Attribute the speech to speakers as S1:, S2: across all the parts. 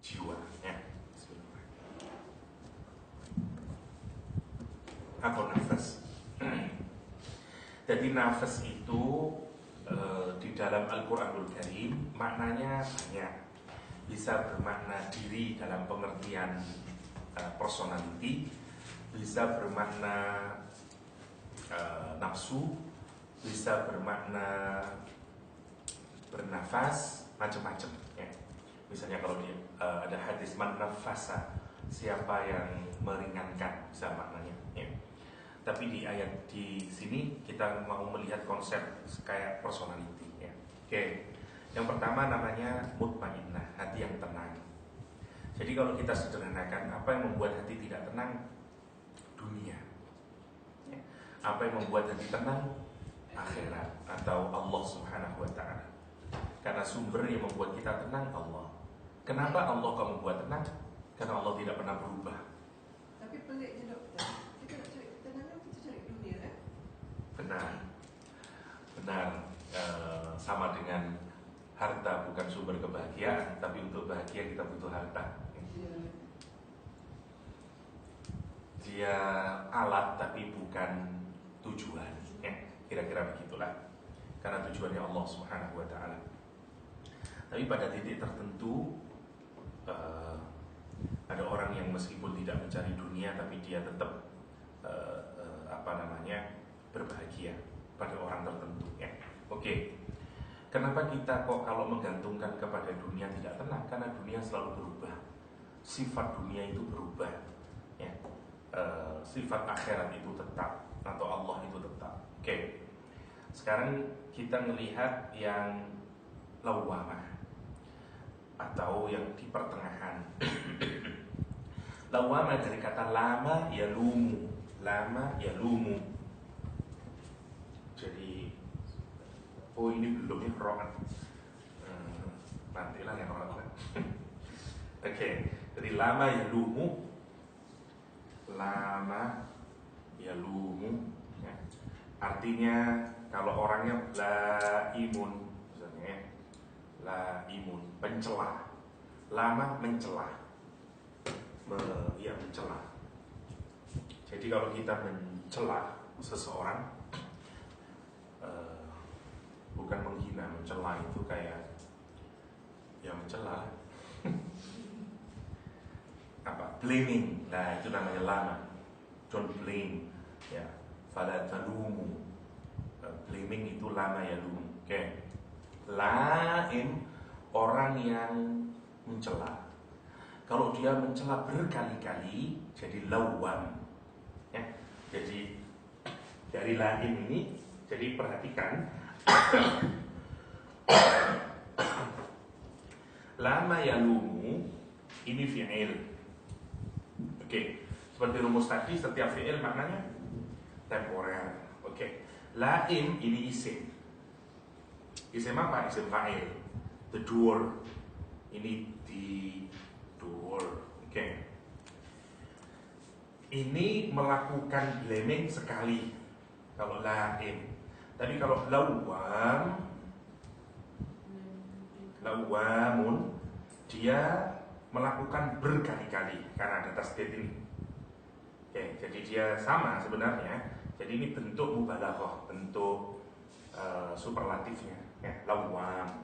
S1: jiwa. Ya. Atau nafas. Jadi nafas itu di dalam Al-Quranul Karim maknanya banyak. Bisa bermakna diri dalam pengertian personality, bisa bermakna nafsu, bisa bermakna bernafas, macam-macam ya. Misalnya kalau ada hadis man nafasa, siapa yang meringankan, bisa maknanya ya. Tapi di ayat di sini kita mau melihat konsep kayak personality ya. Oke. Yang pertama namanya mutmainnah, hati yang tenang. Jadi kalau kita sederhanakan, apa yang membuat hati tidak tenang? Dunia. Ya. Apa yang membuat hati tenang? Akhirat atau Allah Subhanahu wa ta'ala. Karena sumber yang membuat kita tenang Allah. Kenapa Allah kau membuat tenang? Karena Allah tidak pernah berubah.
S2: Tapi peliknya dokter, kita nak cari ketenangan, kita cari dunia kan?
S1: Benar. Sama dengan harta bukan sumber kebahagiaan, tapi untuk bahagia kita butuh harta. Dia alat tapi bukan tujuan. Kira-kira begitulah. Karena tujuannya Allah Subhanahu wa ta'ala. Tapi pada titik tertentu ada orang yang meskipun tidak mencari dunia, tapi dia tetap berbahagia pada orang tertentu ya. Oke. Kenapa kita kok kalau menggantungkan kepada dunia tidak tenang? Karena dunia selalu berubah. Sifat dunia itu berubah ya. Sifat akhirat itu tetap, atau Allah itu tetap. Oke. Sekarang kita melihat yang lawamah atau yang di pertengahan. Lawamah dari kata lama yalumu. Lama yalumu. Jadi ini belum ya rohan. Nantilah yang rohan. Oke. Jadi lama yalumu. Lama yalumu ya. Artinya kalau orangnya laimun, misalnya laimun, pencela. Lama mencela. Mencela. Jadi kalau kita mencela seseorang, bukan menghina, mencela itu kayak ya mencela. Blaming. Nah, itu namanya lama. Don't blame ya. Fala talumu. Blaming itu lama ya lumu. Oke. Laim, orang yang mencela. Kalau dia mencela berkali-kali jadi lawam ya. Jadi dari laim ini, jadi perhatikan lama yalumu ini fi'il. Oke. Seperti rumus tadi, setiap fi'il maknanya temporer. Oke. Laim ini isim. Isim apa? Isim fa'il. The door. Ini the door. Oke. Ini melakukan blaming sekali kalau laim. Tapi kalau lawamun, dia melakukan berkali-kali karena ada tasdid ini. Oke, jadi dia sama sebenarnya. Jadi ini bentuk mubalaghah, bentuk superlatifnya ya, lawam.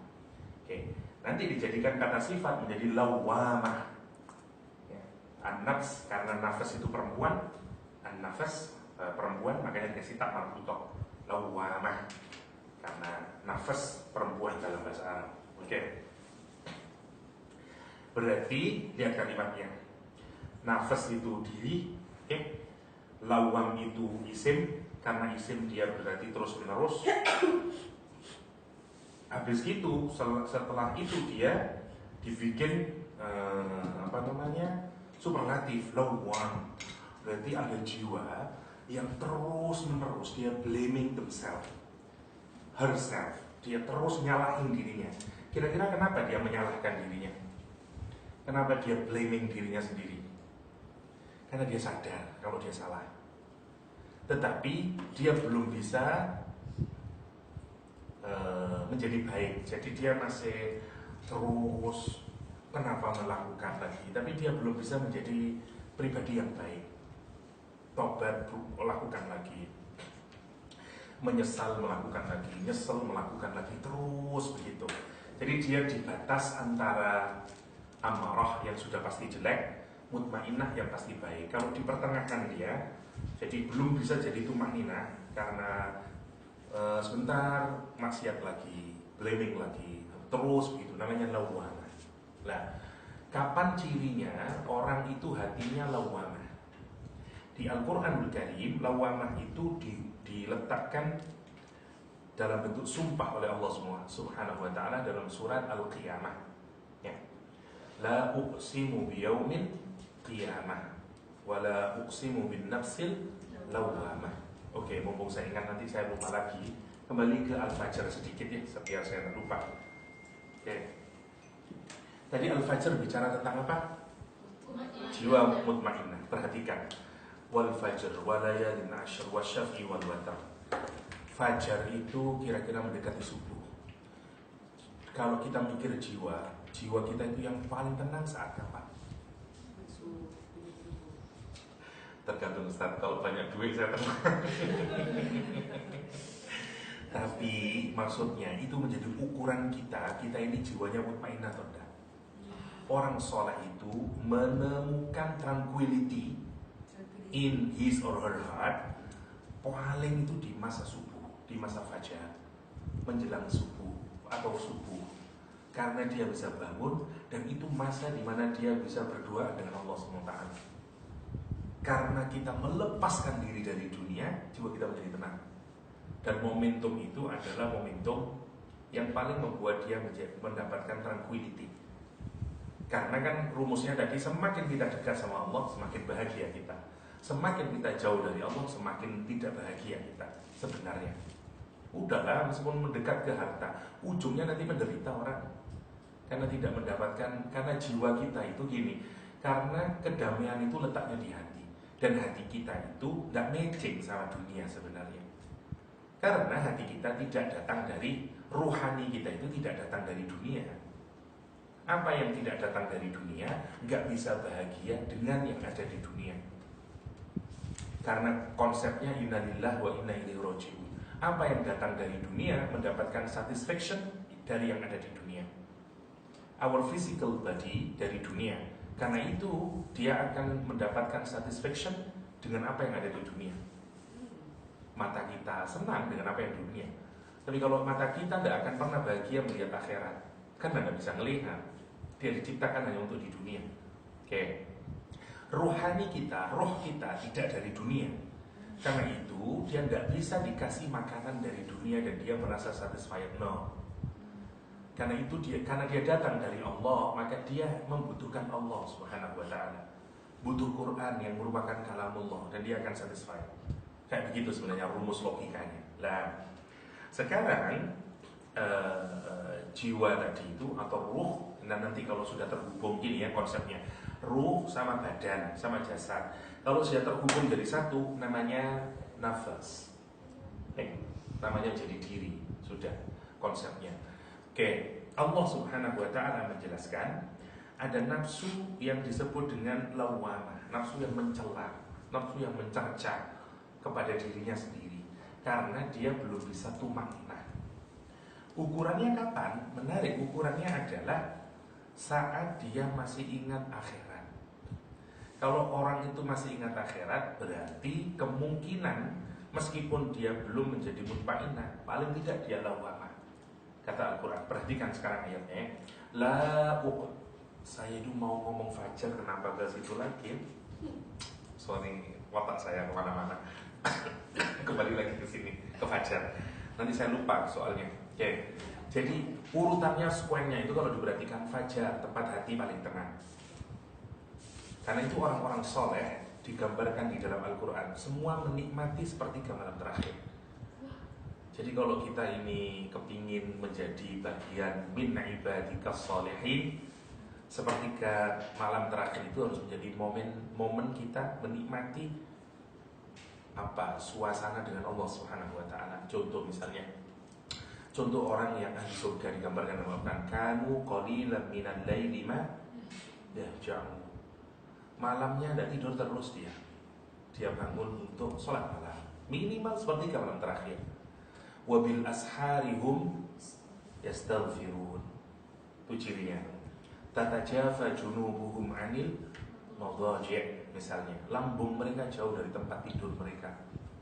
S1: Oke. Nanti dijadikan kata sifat menjadi lawamah ya. An-nafs, karena nafas itu perempuan. An-nafas perempuan, makanya dikasih tak marbutoh, lawamah, karena nafas perempuan dalam bahasa Arab. Oke. Berarti lihat kalimatnya. Nafas itu diri, lawam itu isim, karena isim dia berarti terus menerus. Habis itu setelah itu dia dibikin superlatif lawam. Berarti ada jiwa yang terus menerus dia blaming herself. Dia terus nyalahin dirinya. Kira-kira kenapa dia menyalahkan dirinya? Kenapa dia blaming dirinya sendiri? Karena dia sadar kalau dia salah. Tetapi dia belum bisa menjadi baik. Jadi dia masih terus kenapa melakukan lagi, tapi dia belum bisa menjadi pribadi yang baik. Tobat, lakukan lagi, menyesal, melakukan lagi, nyesel, melakukan lagi, terus begitu. Jadi dia di batas antara amarah yang sudah pasti jelek, mutmainnah yang pasti baik. Kalau di pertengahan dia, jadi belum bisa jadi tumaninah karena sebentar maksiat lagi, blaming lagi, terus begitu, namanya lawamah. Nah, kapan cirinya orang itu hatinya lawamah? Di Al-Quranul Karim, lawamah itu diletakkan dalam bentuk sumpah oleh Allah Subhanahu wa ta'ala dalam surat Al-Qiyamah, ya. La uqsimu biyaumin qiyamah wa la uqsimu bin nafsil lawamah. Oke, mumpung saya ingat, nanti saya lupa lagi. Kembali ke Al-Fajr sedikit ya, biar saya tak lupa. Oke. Tadi Al-Fajr bicara tentang apa? Jiwa mutmainnah. Perhatikan. Wal fajr wa layalin ashr wa syafi wal watar. Fajar itu kira-kira mendekati subuh. Kalau kita mikir jiwa kita itu yang paling tenang saat kapan? Tergantung Ustaz, kalau banyak duit saya tenang. Tapi maksudnya itu menjadi ukuran kita ini jiwanya mutmainnah atau enggak. Orang soleh itu menemukan tranquility in his or her heart paling itu di masa subuh, di masa fajar, menjelang subuh atau subuh, karena dia bisa bangun dan itu masa di mana dia bisa berdoa dengan Allah SWT. Karena kita melepaskan diri dari dunia, jiwa kita menjadi tenang. Dan momentum itu adalah momentum yang paling membuat dia mendapatkan tranquility. Karena kan rumusnya tadi, semakin kita dekat sama Allah, semakin bahagia kita. Semakin kita jauh dari Allah, semakin tidak bahagia kita sebenarnya. Udahlah, meskipun mendekat ke harta, ujungnya nanti menderita orang. Karena tidak mendapatkan, karena jiwa kita itu gini, karena kedamaian itu letaknya di hati. Dan hati kita itu tidak matching sama dunia sebenarnya. Karena hati kita tidak datang dari, ruhani kita itu tidak datang dari dunia. Apa yang tidak datang dari dunia nggak bisa bahagia dengan yang ada di dunia. Karena konsepnya innalillah wa inna ilaihi raji'un. Apa yang datang dari dunia mendapatkan satisfaction dari yang ada di dunia. Our physical body dari dunia. Karena itu dia akan mendapatkan satisfaction dengan apa yang ada di dunia. Mata kita senang dengan apa yang di dunia. Tapi kalau mata kita tidak akan pernah bahagia melihat akhirat, kan tidak bisa melihat. Dia diciptakan hanya untuk di dunia. Oke. Rohani kita, roh kita tidak dari dunia. Karena itu dia tidak bisa dikasih makanan dari dunia dan dia merasa satisfied. No. Karena itu karena dia datang dari Allah, maka dia membutuhkan Allah Subhanahu wa ta'ala. Butuh Quran yang merupakan kalamullah dan dia akan satisfied. Kayak begitu sebenarnya rumus logikanya. Nah, sekarang jiwa tadi itu atau ruh, nah nanti kalau sudah terhubung gini ya konsepnya, ruh sama badan sama jasad, kalau sudah terhubung dari satu namanya nafas, namanya jadi diri, sudah konsepnya. Oke, Allah Subhanahu wa ta'ala menjelaskan ada nafsu yang disebut dengan lawamah, nafsu yang mencela, nafsu yang mencerca kepada dirinya sendiri karena dia belum bisa tumakna. Ukurannya kapan? Menarik, ukurannya adalah saat dia masih ingat akhirat. Kalau orang itu masih ingat akhirat, berarti kemungkinan meskipun dia belum menjadi mutmainnah, paling tidak dia lawamah. Kata Al-Quran, perhatikan sekarang ayatnya. Saya itu mau ngomong fajar, kenapa ke situ lagi? Sorry, watak saya kemana-mana. Kembali lagi ke sini, ke fajar. Nanti saya lupa soalnya. Oke. Jadi urutannya, square-nya itu kalau diperhatikan, fajar, tempat hati paling tenang. Karena itu orang-orang soleh digambarkan di dalam Al-Quran semua menikmati sepertiga malam terakhir. Jadi kalau kita ini kepingin menjadi bagian min ibadikas sholihin, sepertiga malam terakhir itu harus menjadi momen kita menikmati suasana dengan Allah Subhanahu wa ta'ala. Contoh misalnya, contoh orang yang ahli surga digambarkan dalam Al-Quran, kanu qalilan minal laili ma Ya, jauh. Malamnya tidak tidur terus dia. Dia bangun untuk sholat malam. Minimal sepertiga malam terakhir. Wabil asharihum yastaghfirun. Itu cirinya. Tatajafa junubuhum anil madaji'. Misalnya, lambung mereka jauh dari tempat tidur mereka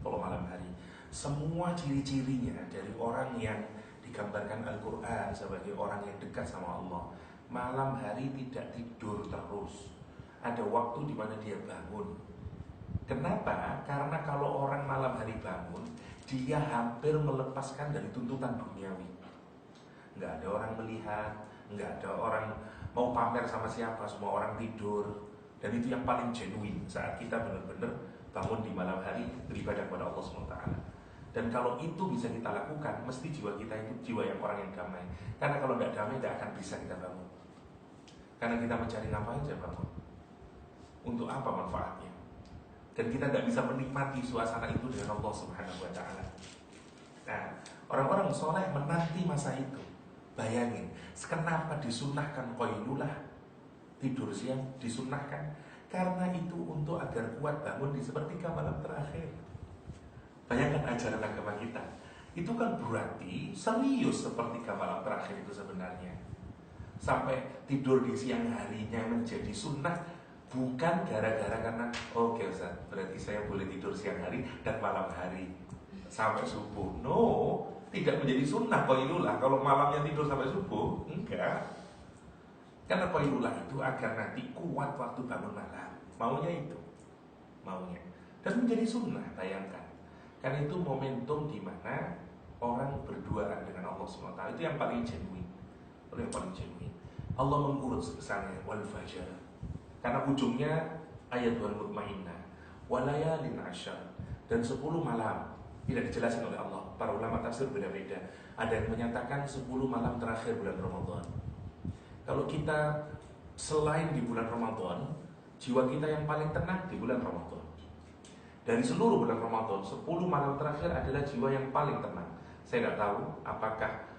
S1: kalau malam hari. Semua ciri-cirinya dari orang yang digambarkan Al-Quran sebagai orang yang dekat sama Allah, malam hari tidak tidur terus. Ada waktu di mana dia bangun. Kenapa? Karena kalau orang malam hari bangun, dia hampir melepaskan dari tuntutan duniawi. Nggak ada orang melihat, nggak ada orang mau pamer sama siapa, semua orang tidur. Dan itu yang paling genuine saat kita benar-benar bangun di malam hari beribadah kepada Allah SWT. Dan kalau itu bisa kita lakukan, mesti jiwa kita itu jiwa yang orang yang damai. Karena kalau tidak damai, tidak akan bisa kita bangun. Karena kita mencari apa aja bangun. Untuk apa manfaatnya? Dan kita tidak bisa menikmati suasana itu dengan Allah Subhanahu Wa Taala. Nah, orang-orang soleh menanti masa itu. Bayangin, kenapa disunahkan qailulah, tidur siang disunahkan? Karena itu untuk agar kuat bangun di sepertiga malam terakhir. Bayangkan ajaran agama kita. Itu kan berarti serius sepertiga malam terakhir itu sebenarnya. Sampai tidur di siang harinya menjadi sunnah, bukan gara-gara karena oke Ustaz, berarti saya boleh tidur siang hari dan malam hari sampai subuh. No, tidak menjadi sunnah qailulah kalau malamnya tidur sampai subuh. Enggak. Karena qailulah itu agar nanti kuat waktu bangun malam. Maunya itu. Maunya. Dan menjadi sunnah, bayangkan. Karena itu momentum di mana orang berduaan dengan Allah SWT. Itu yang paling genuine. Itu yang paling genuine. Allah mengurut kesannya wal fajar. Karena ujungnya ayat wal mutmainnah walayalin asyar, dan 10 malam. Tidak dijelaskan oleh Allah. Para ulama tafsir beda-beda. Ada yang menyatakan 10 malam terakhir bulan Ramadan. Kalau kita selain di bulan Ramadan, jiwa kita yang paling tenang di bulan Ramadan. Dari seluruh bulan Ramadan, 10 malam terakhir adalah jiwa yang paling tenang. Saya tidak tahu apakah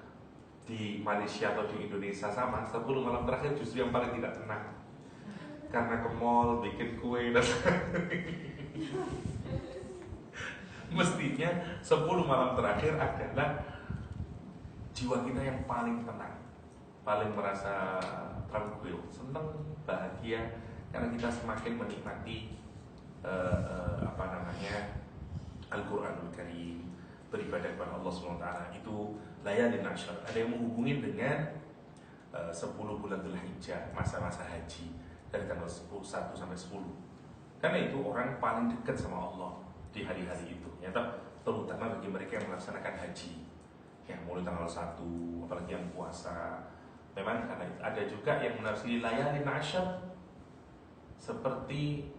S1: di Malaysia atau di Indonesia sama. 10 malam terakhir justru yang paling tidak tenang. Karena ke mall, bikin kue dan mestinya 10 malam terakhir adalah jiwa kita yang paling tenang, paling merasa tranquil, senang, bahagia, karena kita semakin menikmati Al-Quranul Karim, beribadah kepada Allah SWT. Itu layalin asyar. Ada yang menghubungin dengan 10 bulan Dzulhijjah, masa-masa haji dari tanggal 1 sampai 10. Karena itu orang paling dekat sama Allah di hari-hari itu. Terutama bagi mereka yang melaksanakan haji, yang mulai tanggal 1, apalagi yang puasa. Memang karena itu ada juga yang menafsiri layalin asyar seperti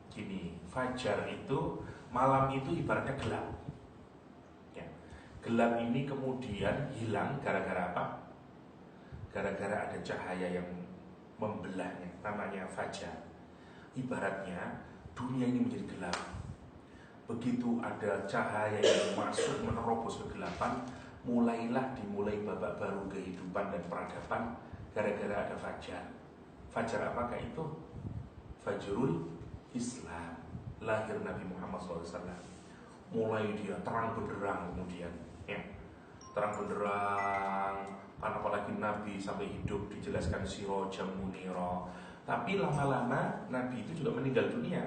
S1: gini, fajar itu, malam itu ibaratnya gelap ya. Gelap ini kemudian hilang gara-gara apa? Gara-gara ada cahaya yang membelahnya, namanya fajar. Ibaratnya dunia ini menjadi gelap. Begitu ada cahaya yang masuk menerobos kegelapan, mulailah dimulai babak baru kehidupan dan peradaban gara-gara ada fajar. Fajar apakah itu? Fajrul Islam, lahir Nabi Muhammad SAW. Mulai dia terang benderang kemudian ya. Terang benderang, apalagi Nabi sampai hidup dijelaskan sirojam muniro. Tapi lama-lama Nabi itu juga meninggal dunia.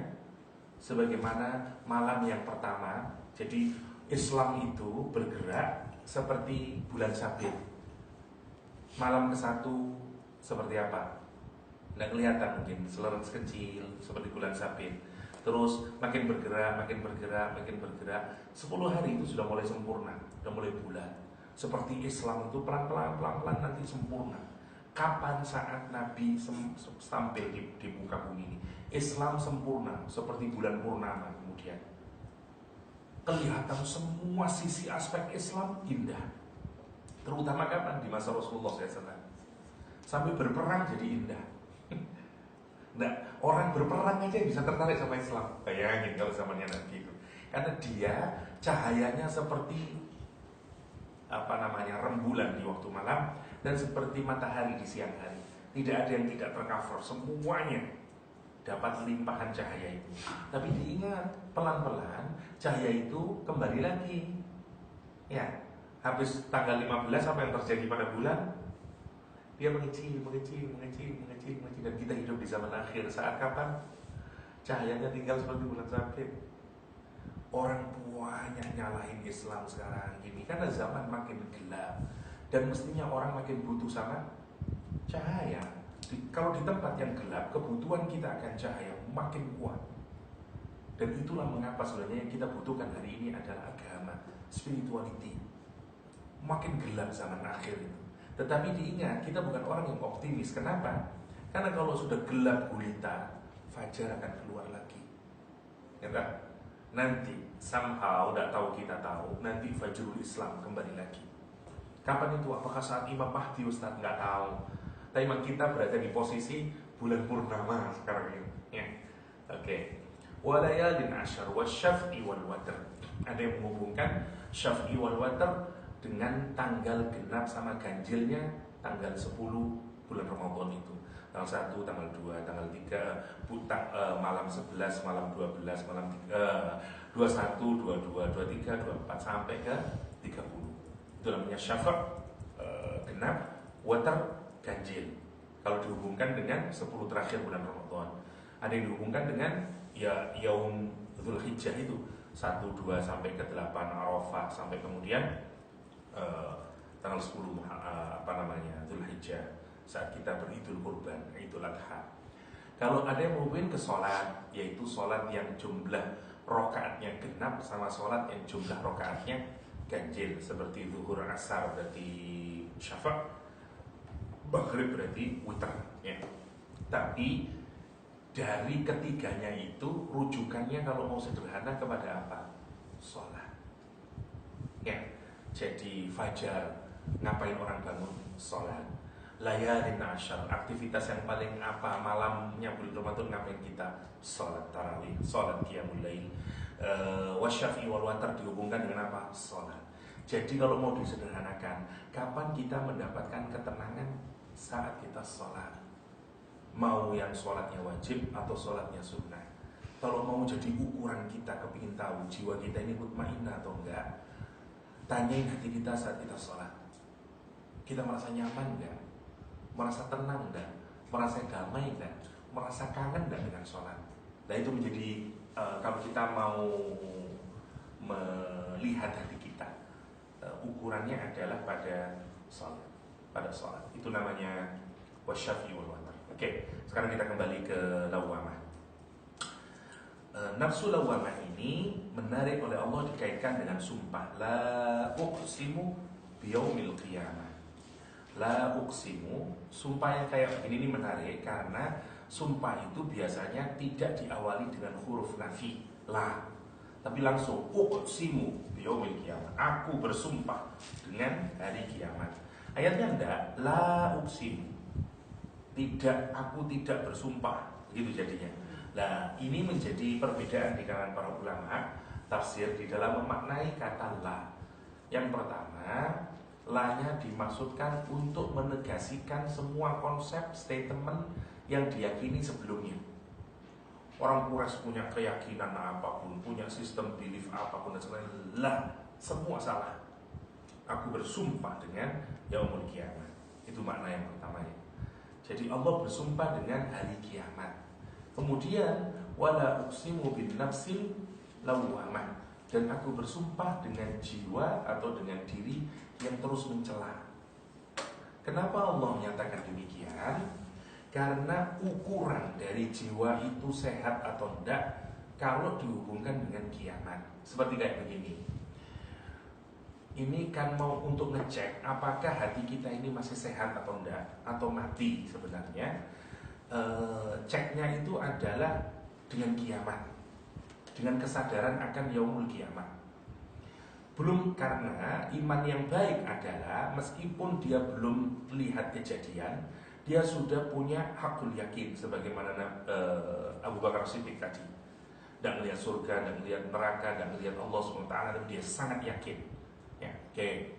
S1: Sebagaimana malam yang pertama. Jadi Islam itu bergerak seperti bulan sabit. Malam ke-1 seperti apa? Nggak kelihatan mungkin, selerot kecil seperti bulan sabit. Terus makin bergerak, makin bergerak, makin bergerak. 10 hari itu sudah mulai sempurna, sudah mulai bulat. Seperti Islam itu pelan-pelan nanti sempurna. Kapan saat Nabi tampil di muka bumi ini? Islam sempurna seperti bulan purnama. Kemudian kelihatan semua sisi aspek Islam indah. Terutama kapan? Di masa Rasulullah SAW. Sampai berperang jadi indah. Nah, orang berperang aja bisa tertarik sama Islam. Bayangin kalau zamannya Nabi itu. Karena dia cahayanya seperti rembulan di waktu malam dan seperti matahari di siang hari. Tidak ada yang tidak tercover, semuanya dapat limpahan cahaya itu. Tapi diingat, pelan-pelan cahaya itu kembali lagi. Ya, habis tanggal 15 apa yang terjadi pada bulan? Dia mengecil, dan kita hidup di zaman akhir. Saat kapan? Cahayanya tinggal seperti bulan sabit. Orang banyak nyalahin Islam sekarang ini karena zaman makin gelap dan mestinya orang makin butuh sama cahaya. Kalau di tempat yang gelap, kebutuhan kita akan cahaya makin kuat. Dan itulah mengapa sebenarnya yang kita butuhkan hari ini adalah agama, spirituality. Makin gelap zaman akhir itu. Tetapi diingat, kita bukan orang yang optimis. Kenapa? Karena kalau sudah gelap gulita, fajar akan keluar lagi. Ya kan? Nanti somehow, tidak tahu kita tahu, nanti Fajrul Islam kembali lagi. Kapan itu? Apakah saat Imam Mahdi? Ustaz nggak tahu. Tapi memang kita berada di posisi bulan purnama sekarang ini. Ya. Oke. Walayalin asyar wasyaf'i wal watr. Ada yang menghubungkan syaf'i wal watr dengan tanggal genap sama ganjilnya tanggal 10 bulan Ramadan itu. Tanggal 1, tanggal 2, tanggal 3, malam 11, malam 12, malam 21, 22, 23, 24 sampai ke 30. Itu namanya syafa' genap, watr ganjil. Kalau dihubungkan dengan 10 terakhir bulan Ramadan. Ada yang dihubunggan dengan ya Yaum Dzulhijjah itu 1, 2 sampai ke 8 Arafah sampai kemudian tanggal 10 Dzulhijjah saat kita beridul kurban, Idul Adha. Kalau ada yang menghubungkan ke sholat, yaitu sholat yang jumlah rokaatnya genap sama sholat yang jumlah rokaatnya ganjil, seperti zuhur, asar berarti syafa', maghrib berarti witr, ya. Tapi dari ketiganya itu rujukannya kalau mau sederhana kepada apa? Sholat. Ya. Jadi fajar, ngapain orang bangun? Sholat. Layalin asyar, aktivitas yang paling apa malamnya bulan Ramadan ngapain kita? Sholat tarawih, sholat qiyamul lail. Wasyafi wal watar dihubungkan dengan apa? Sholat. Jadi kalau mau disederhanakan, kapan kita mendapatkan ketenangan? Saat kita sholat. Mau yang sholatnya wajib atau sholatnya sunnah. Kalau mau jadi ukuran kita, kepingin tahu jiwa kita ini mutmainnah atau enggak, tanyain hati kita saat kita sholat. Kita merasa nyaman enggak? Merasa tenang enggak? Merasa damai enggak? Merasa kangen enggak dengan sholat? Nah itu menjadi kalau kita mau melihat hati kita, ukurannya adalah pada sholat. Pada sholat itu namanya wasyafi wal watar. Oke, sekarang kita kembali ke lawamah. Nafsu lawamah ini menarik oleh Allah dikaitkan dengan sumpah. La uqsimu biyaumil qiyamah. La uqsimu, sumpah yang kayak begini ini menarik karena sumpah itu biasanya tidak diawali dengan huruf nafi, la, tapi langsung uqsimu biyaumil qiyamah. Aku bersumpah dengan hari kiamat. Ayatnya enggak, la uqsimu. Tidak, aku tidak bersumpah. Begitu jadinya. Nah, ini menjadi perbedaan di kalangan para ulama tafsir di dalam memaknai kata la. Yang pertama, la-nya dimaksudkan untuk menegasikan semua konsep statement yang diyakini sebelumnya. Orang Quraisy punya keyakinan apapun, punya sistem belief apapun dan sebagainya, lah, semua salah. Aku bersumpah dengan yaumul kiamat. Itu makna yang pertama ya. Jadi Allah bersumpah dengan hari kiamat. Kemudian wala uqsimu bin nafsil lawwamah, dan aku bersumpah dengan jiwa atau dengan diri yang terus mencela. Kenapa Allah menyatakan demikian? Karena ukuran dari jiwa itu sehat atau tidak kalau dihubungkan dengan kiamat. Seperti kayak begini. Ini kan mau untuk ngecek apakah hati kita ini masih sehat atau enggak, atau mati sebenarnya. Ceknya itu adalah dengan kiamat, dengan kesadaran akan yaumul kiamat. Belum, karena iman yang baik adalah meskipun dia belum lihat kejadian, dia sudah punya hakul yakin, sebagaimana Abu Bakar Siddiq tadi. Dan melihat surga, dan melihat neraka, dan melihat Allah SWT, dan dia sangat yakin. Ya, oke.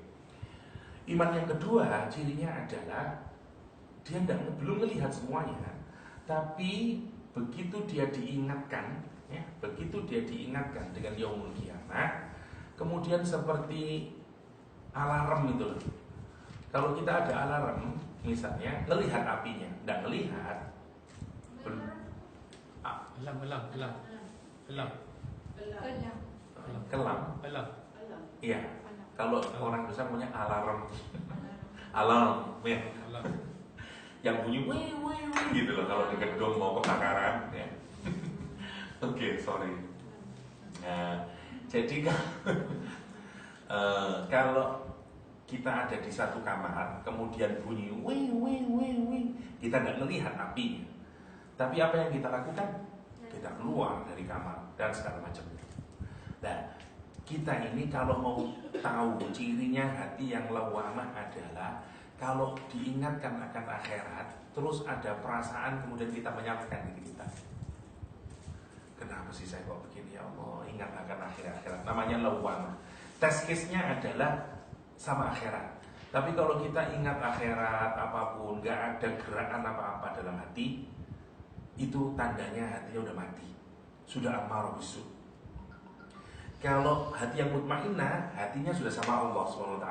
S1: Iman yang kedua cirinya adalah Dia belum melihat semuanya, tapi begitu dia diingatkan, ya, begitu dia diingatkan dengan yaumul kiamah, kemudian seperti alarm itu loh. Kalau kita ada alarm, misalnya ngelihat apinya, nggak ngelihat, kelam, iya. Kalau orang besar punya alarm, ya, yang bunyi wih gitu loh kalau di gedung mau kebakaran, ya. Oke, sorry. Nah, jadi kalau kita ada di satu kamar, kemudian bunyi wih, kita nggak melihat apinya, tapi apa yang kita lakukan? Kita keluar dari kamar dan segala macamnya. Nah, kita ini kalau mau tahu cirinya hati yang lawamah adalah kalau diingatkan akan akhirat, terus ada perasaan kemudian kita menyalahkan diri kita. Kenapa sih saya kok begini, ya Allah, ingat akan akhirat. Namanya lawamah. Test case-nya adalah sama akhirat. Tapi kalau kita ingat akhirat apapun, gak ada gerakan apa-apa dalam hati, itu tandanya hatinya udah mati, sudah amarah bisu. Kalau hati yang mutmainnah, hatinya sudah sama Allah SWT.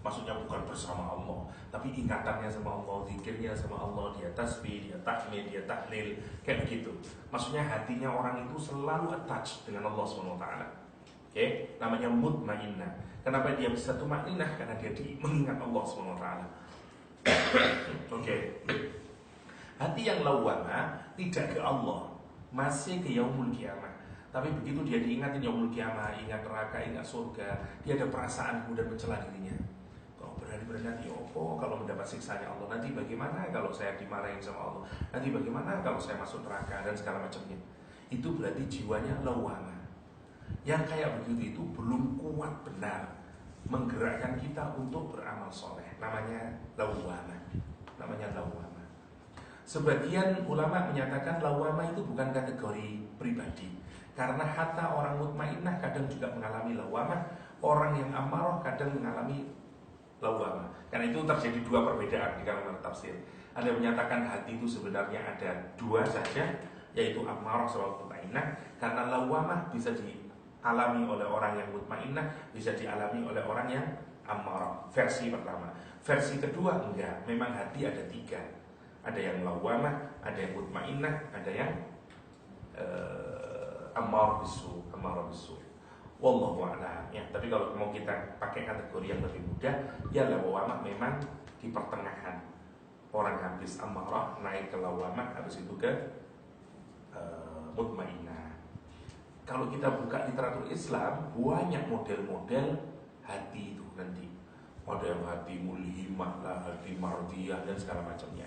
S1: Maksudnya bukan bersama Allah, tapi ingatannya sama Allah, zikirnya sama Allah, dia tasbih, dia tahmid, dia tahlil, kayak begitu. Maksudnya hatinya orang itu selalu attach dengan Allah SWT. Oke, namanya mutmainnah. Kenapa dia bisa tumainah? Karena dia mengingat Allah SWT. Oke. Hati yang lawamah tidak ke Allah, masih ke yaumul kiamah. Tapi begitu dia diingatin yaumul kiamah, ingat neraka, ingat surga, dia ada perasaan kemudian mencela dirinya. Kalau berani-berani nanti opo kalau mendapat siksanya Allah, nanti bagaimana kalau saya dimarahin sama Allah, nanti bagaimana kalau saya masuk neraka dan segala macamnya. Itu berarti jiwanya lawamah. Yang kayak begitu itu belum kuat benar menggerakkan kita untuk beramal soleh. Namanya lawamah. Namanya lawamah. Sebagian ulama menyatakan lawamah itu bukan kategori pribadi, karena hatta orang mutmainnah kadang juga mengalami lawamah, orang yang amarah kadang mengalami lawamah. Karena itu terjadi dua perbedaan di kalangan tafsir. Ada yang menyatakan hati itu sebenarnya ada dua saja, yaitu amarah sama mutmainnah. Karena lawamah bisa dialami oleh orang yang mutmainnah, bisa dialami oleh orang yang amarah. Versi pertama. Versi kedua enggak, memang hati ada tiga. Ada yang lawamah, ada yang mutmainnah, ada yang amarah bisu. Wallahu a'lam. Ya, tapi kalau mau kita pakai kategori yang lebih mudah, ya lawamah memang di pertengahan. Orang habis amarah naik ke lawamah, habis itu ke mutmainnah. Kalau kita buka literatur Islam, banyak model-model hati itu nanti. Ada yang hati mulhimah lah, hati mardiyah dan segala macamnya.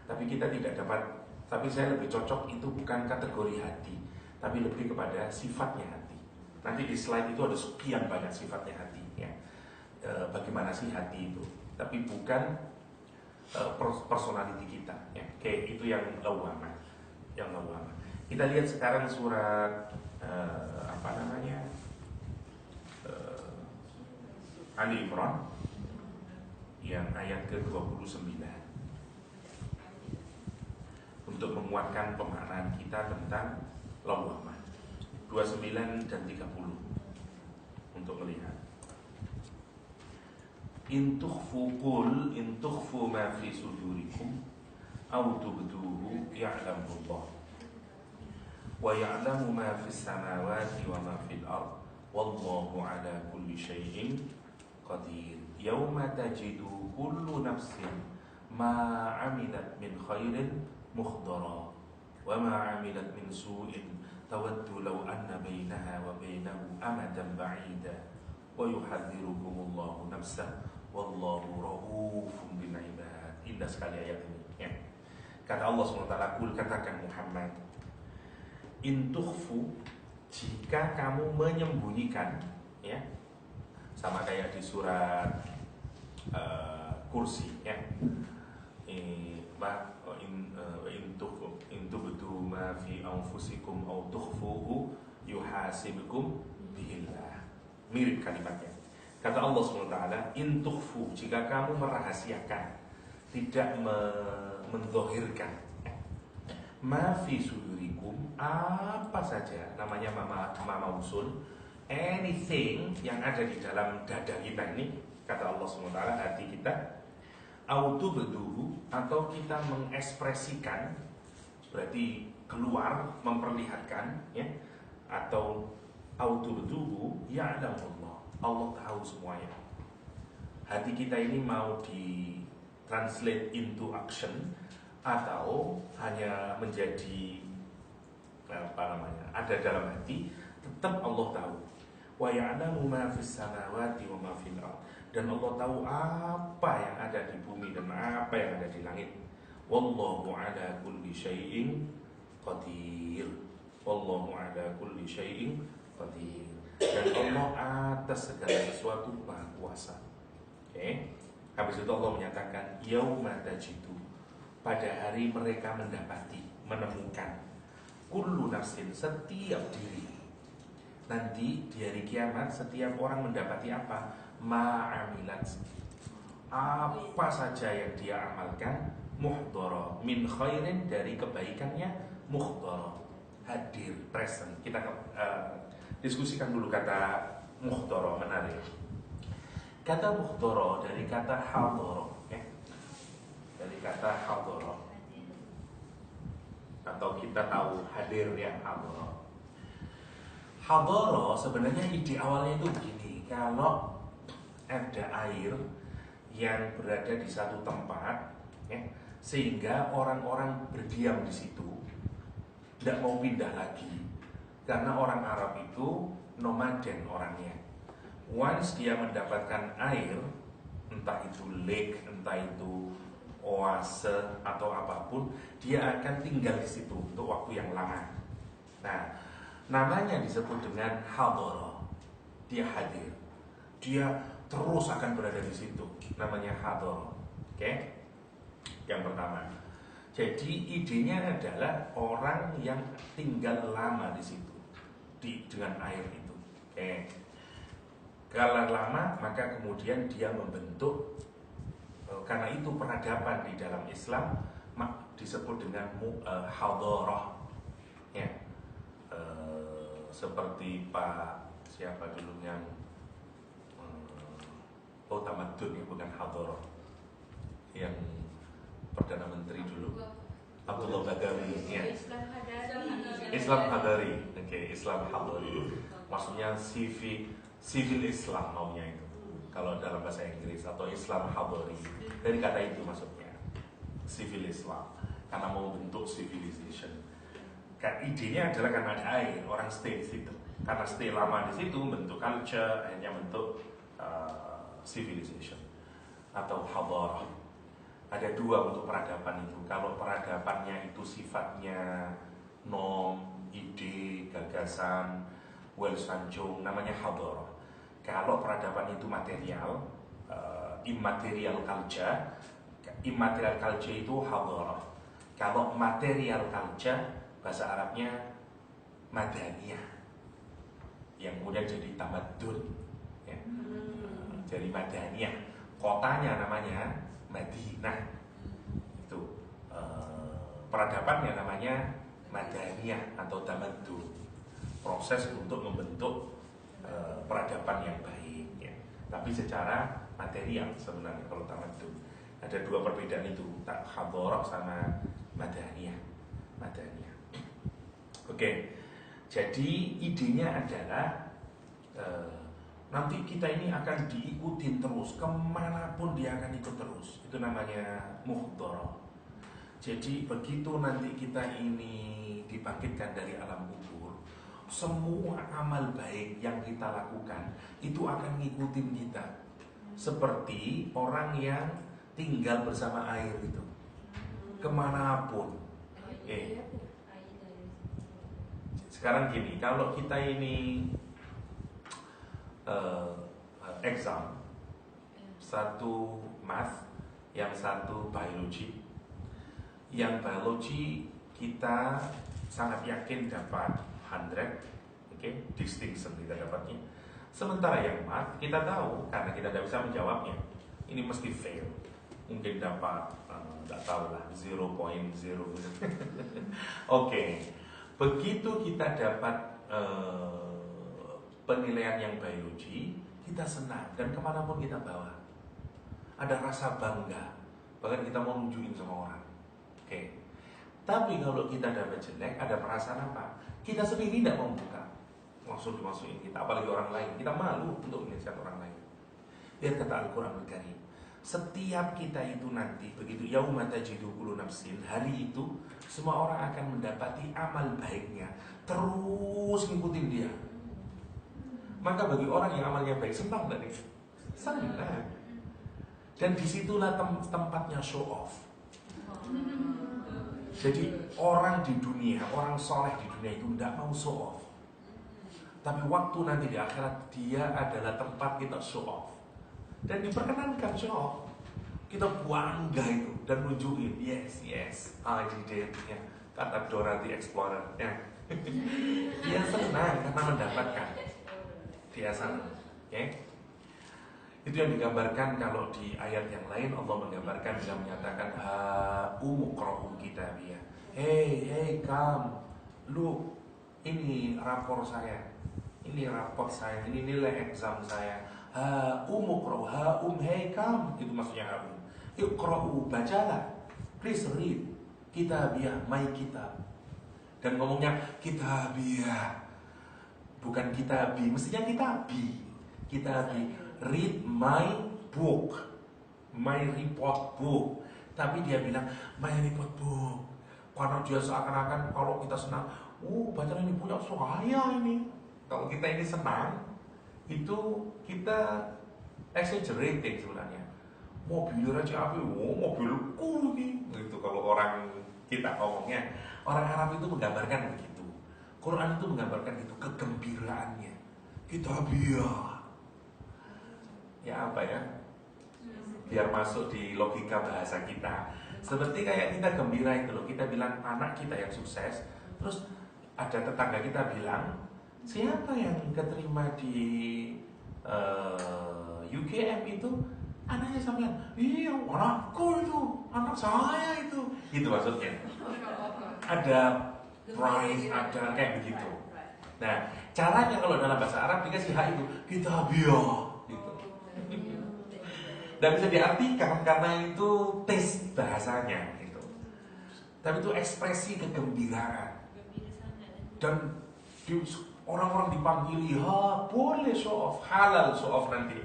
S1: Tapi kita tidak dapat. Tapi saya lebih cocok itu bukan kategori hati, tapi lebih kepada sifatnya hati. Nanti di slide itu ada sekian banyak sifatnya hati, ya. Bagaimana sih hati itu? Tapi bukan personality kita, ya. Oke, itu yang lawamah. Kita lihat sekarang surat Ali Imran yang ayat ke-29. Untuk menguatkan pemaknaan kita tentang lawamah 29 dan 30 untuk melihat. In tukhfu ma fi sudurikum aw tubduhu ya'lamu Allah wa ya'lamu ma fis samawati wa ma fil ard wallahu ala kulli syai'in qadir. Yauma tajidu kullu nafsin ma 'amilat min khairin muhdara wa ma 'amilat min su'in tawaddu law anna bainaha wa bainahu amadan ba'ida wa yuhadzirukumullahu nafsah wallahu raufun bil ibad. Indah sekali ayat ini, ya. Kata Allah SWT, kul, katakan Muhammad, in tukhfu, jika kamu menyembunyikan, ya, sama kayak di surat Kursi, ya. In tubdu ma fi anfusikum aw tukhfuhu yuhasibukum bihillah. Mirip kalimatnya. Kata Allah SWT, in tukhfu, jika kamu merahasiakan, tidak menzohirkan. Ma fi sudurikum, apa saja, namanya mama usul, anything yang ada di dalam dada kita ini, kata Allah SWT, hati kita, autubeduhu, atau kita mengekspresikan, berarti keluar, memperlihatkan, ya, atau autubeduhu, ya'lamullah, Allah tahu semuanya. Hati kita ini mau di translate into action atau hanya menjadi ada dalam hati, tetap Allah tahu. Wa ya'lamu ma fis samawati wa ma fil ardh, dan Allah tahu apa yang ada di bumi dan apa yang ada di langit. Wallahu ala kulli syai'in qadir. Wallahu ala kulli syai'in qadir. Dan Allah atas segala sesuatu Maha Kuasa. Oke. Habis itu Allah menyatakan yauma tajidu, pada hari mereka mendapati, menemukan, kullu nafsin, setiap diri. Nanti di hari kiamat setiap orang mendapati apa? Ma'amilat, apa saja yang dia amalkan, muhdara, min khairin, dari kebaikannya, muhdara, hadir, present. Kita diskusikan dulu kata muhdara, menarik. Kata muhdara dari kata hadara, ya. Dari kata hadara, atau kita tahu hadir, ya, hadara. Hadara sebenarnya ide awalnya itu begini, kalau ada air yang berada di satu tempat, ya, sehingga orang-orang berdiam di situ, tidak mau pindah lagi, karena orang Arab itu nomaden orangnya. Once dia mendapatkan air, entah itu lake, entah itu oase atau apapun, dia akan tinggal di situ untuk waktu yang lama. Nah, namanya disebut dengan hadara. Dia hadir, dia terus akan berada di situ. Namanya hadara. Oke? Yang pertama. Jadi idenya adalah orang yang tinggal lama di situ, dengan air itu. Oke? Kalau lama, maka kemudian dia membentuk, karena itu peradaban di dalam Islam disebut dengan hadarah, ya. Seperti Pak siapa dulu yang tamadun, ya, bukan hadarah, yang Perdana Menteri dulu, Abdullah Badawi, ya. Islam Hadari, oke, Islam Hadari, maksudnya civil Islam maunya itu, kalau dalam bahasa Inggris, atau Islam Hadari, dari kata itu maksudnya civil Islam, karena mau bentuk civilization. Idenya adalah karena ada air, orang stay di situ, karena stay lama di situ bentuk culture, akhirnya bentuk civilization atau hadarah. Ada dua untuk peradaban itu. Kalau peradabannya itu sifatnya norm, ide, gagasan, welsanjung, namanya hadarah. Kalau peradaban itu material, immaterial culture itu hadarah. Kalau material culture, bahasa Arabnya madaniyah, yang kemudian jadi tamadun, ya. Jadi madaniyah, kotanya namanya Madinah, itu peradabannya namanya madaniyah atau tamadun, proses untuk membentuk peradaban yang baik, ya. Tapi secara material sebenarnya kalau tamadun. Ada dua perbedaan itu, hadarah sama madaniyah. Oke. Jadi idenya adalah nanti kita ini akan diikutin terus, kemanapun dia akan ikut terus. Itu namanya muhdara. Jadi begitu nanti kita ini dibangkitkan dari alam kubur, semua amal baik yang kita lakukan itu akan ngikutin kita, seperti orang yang tinggal bersama air itu, kemanapun. Sekarang gini, kalau kita ini exam, satu math, yang satu biology. Yang biology kita sangat yakin dapat 100, okay? Distinction kita dapatnya. Sementara yang math kita tahu, karena kita tidak bisa menjawabnya, ini mesti fail. mungkin dapat nggak tahu lah 0.0. Oke, begitu kita dapat penilaian yang biologi, kita senang dan kemanapun kita bawa ada rasa bangga, bahkan kita mau nunjukin sama orang. Oke. Tapi kalau kita dapat jelek, ada perasaan apa? Kita sendiri tidak mau buka, langsung dimasukin kita, apalagi orang lain. Kita malu untuk melihat orang lain. Lihat kata Al-Quran Al-Karim, setiap kita itu nanti begitu yauma tajidu kullu nafsin, hari itu semua orang akan mendapati amal baiknya, terus ngikutin dia. Maka bagi orang yang amalnya baik, senang tadi, senang. Dan disitulah tempatnya show off. Jadi orang di dunia, orang soleh di dunia itu tidak mau show off. Tapi waktu nanti di akhirat, dia adalah tempat kita show off. Dan diperkenankan show off. Kita bangga itu dan nunjukin, yes, I did it. Ya, kata Dora the Explorer. Ya. Dia senang karena mendapatkan. Dia senang. Okay? Itu yang digambarkan kalau di ayat yang lain Allah menggambarkan dengan menyatakan umuqra'u kitabiyah. Hey, kamu, lu ini rapor saya, ini raport saya, ini nilai exam saya. Umuqra'u, hey kamu, itu maksudnya kamu. Iqra'u, bacalah, please read kitabiyah, my kitab. Dan ngomongnya kitabiyah, bukan kitabi, mestinya kitabi. Read my book, my report book. Tapi dia bilang my report book karena dia seakan-akan kalau kita senang, bacaan ini punya saya ini. Kalau kita ini senang, itu kita exaggerating sebenarnya. Mobil aja apa? Mobilku ini. Gitu kalau orang kita ngomongnya. Orang Arab itu menggambarkan begitu. Quran itu menggambarkan itu kegembiraannya. Kitabiyah. Ya apa ya? Biar masuk di logika bahasa kita. Seperti kayak kita gembira itu loh. Kita bilang anak kita yang sukses, terus ada tetangga kita bilang, siapa yang keterima di UGM itu? Anaknya sampean. Iya, anakku itu, anak saya itu. Itu maksudnya. Ada prize, ada kayak begitu. Nah, caranya kalau dalam bahasa Arab dikasih hak itu kitabiyah. Dan bisa diartikan karena itu tes bahasanya gitu. Tapi itu ekspresi kegembiraan. Dan orang-orang dipanggil, ya boleh show off, halal show off nanti.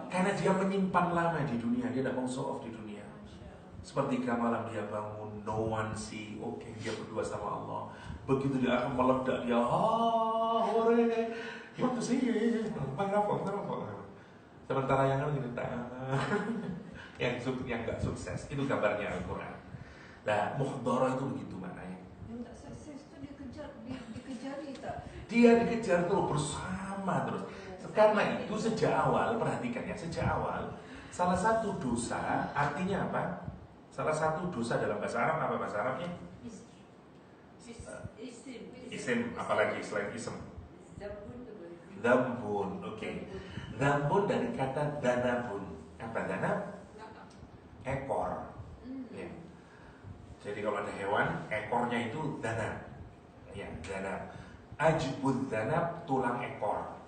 S1: Karena dia menyimpan lama di dunia, dia tidak mau show off di dunia. Seperti malam dia bangun, no one see, oke, dia berdua sama Allah. Begitu dia akan meledak, dia hore, gimana sih? Kenapa? Sementara yang lain kita yang nggak sukses, itu gambarnya Al-Quran. Nah, muhdara itu begitu maknanya.
S2: Yang tak sukses itu dikejari tak?
S1: Dia dikejar terus bersama terus. Karena itu sejak awal, perhatikan ya, sejak awal salah satu dosa artinya apa? Salah satu dosa dalam bahasa Arab apa bahasa Arabnya? Isim, apalagi selain isim? Dzambun, oke. Dzambun dari kata danabun. Apa danab? Ekor. Ya. Jadi kalau ada hewan, ekornya itu danab. Ya, danab. Ajbud danab, tulang ekor.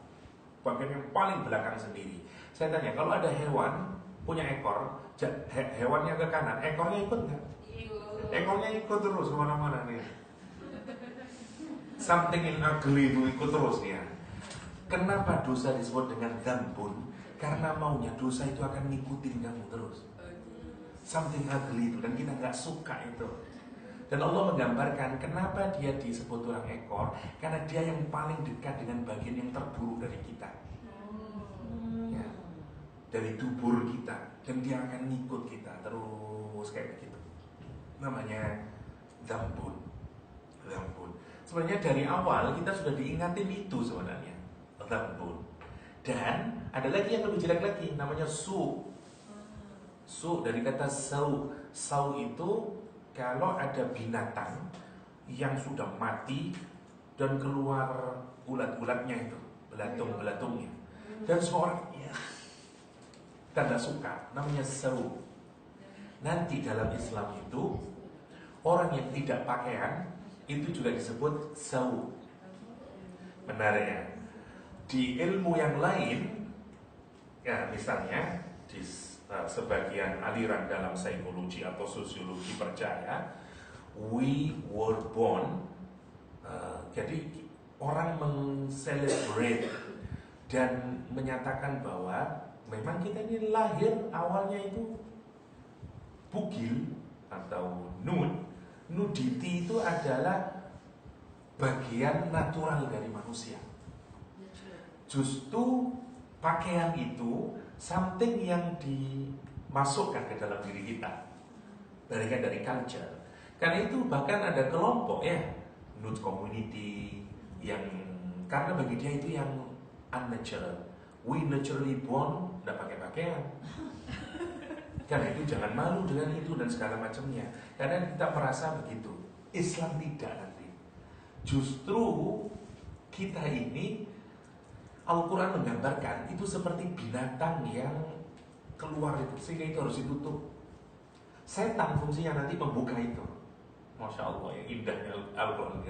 S1: Bagian yang paling belakang sendiri. Saya tanya, kalau ada hewan punya ekor, hewannya ke kanan, ekornya ikut nggak? Ekornya ikut terus kemana-mana nih. Something in ugly itu ikut terus nih ya. Kenapa dosa disebut dengan dzambun? Karena maunya dosa itu akan ngikutin kamu terus. Something ugly itu, dan kita nggak suka itu. Dan Allah menggambarkan kenapa dia disebut tulang ekor, karena dia yang paling dekat dengan bagian yang terburuk dari kita, ya, dari dubur kita, dan dia akan ngikut kita terus kayak begitu. Namanya dzambun. Sebenarnya dari awal kita sudah diingatin itu sebenarnya. Dzambun. Dan ada lagi yang lebih jelek lagi, namanya su. Su dari kata sau. Sau itu kalau ada binatang yang sudah mati dan keluar ulat-ulatnya itu, belatung-belatungnya, dan semua orang, ya, tanda suka, namanya sau. Nanti dalam Islam itu orang yang tidak pakaian itu juga disebut sau. Menarik ya. Di ilmu yang lain, ya misalnya di sebagian aliran dalam psikologi atau sosiologi percaya we were born, jadi orang mencelebrate dan menyatakan bahwa memang kita ini lahir awalnya itu bugil atau nude. Nudity itu adalah bagian natural dari manusia. Justru pakaian itu something yang dimasukkan ke dalam diri kita, bagian dari culture. Karena itu bahkan ada kelompok ya, nude community, yang karena bagi dia itu yang unnatural. We naturally born tidak pakai pakaian. Karena itu jangan malu dengan itu dan segala macamnya. Karena kita merasa begitu. Islam tidak nanti. Justru kita ini Al-Quran menggambarkan itu seperti binatang yang keluar itu, sehingga itu harus ditutup. Setan fungsinya nanti membuka itu. Masya Allah, yang indahnya Al-Quran.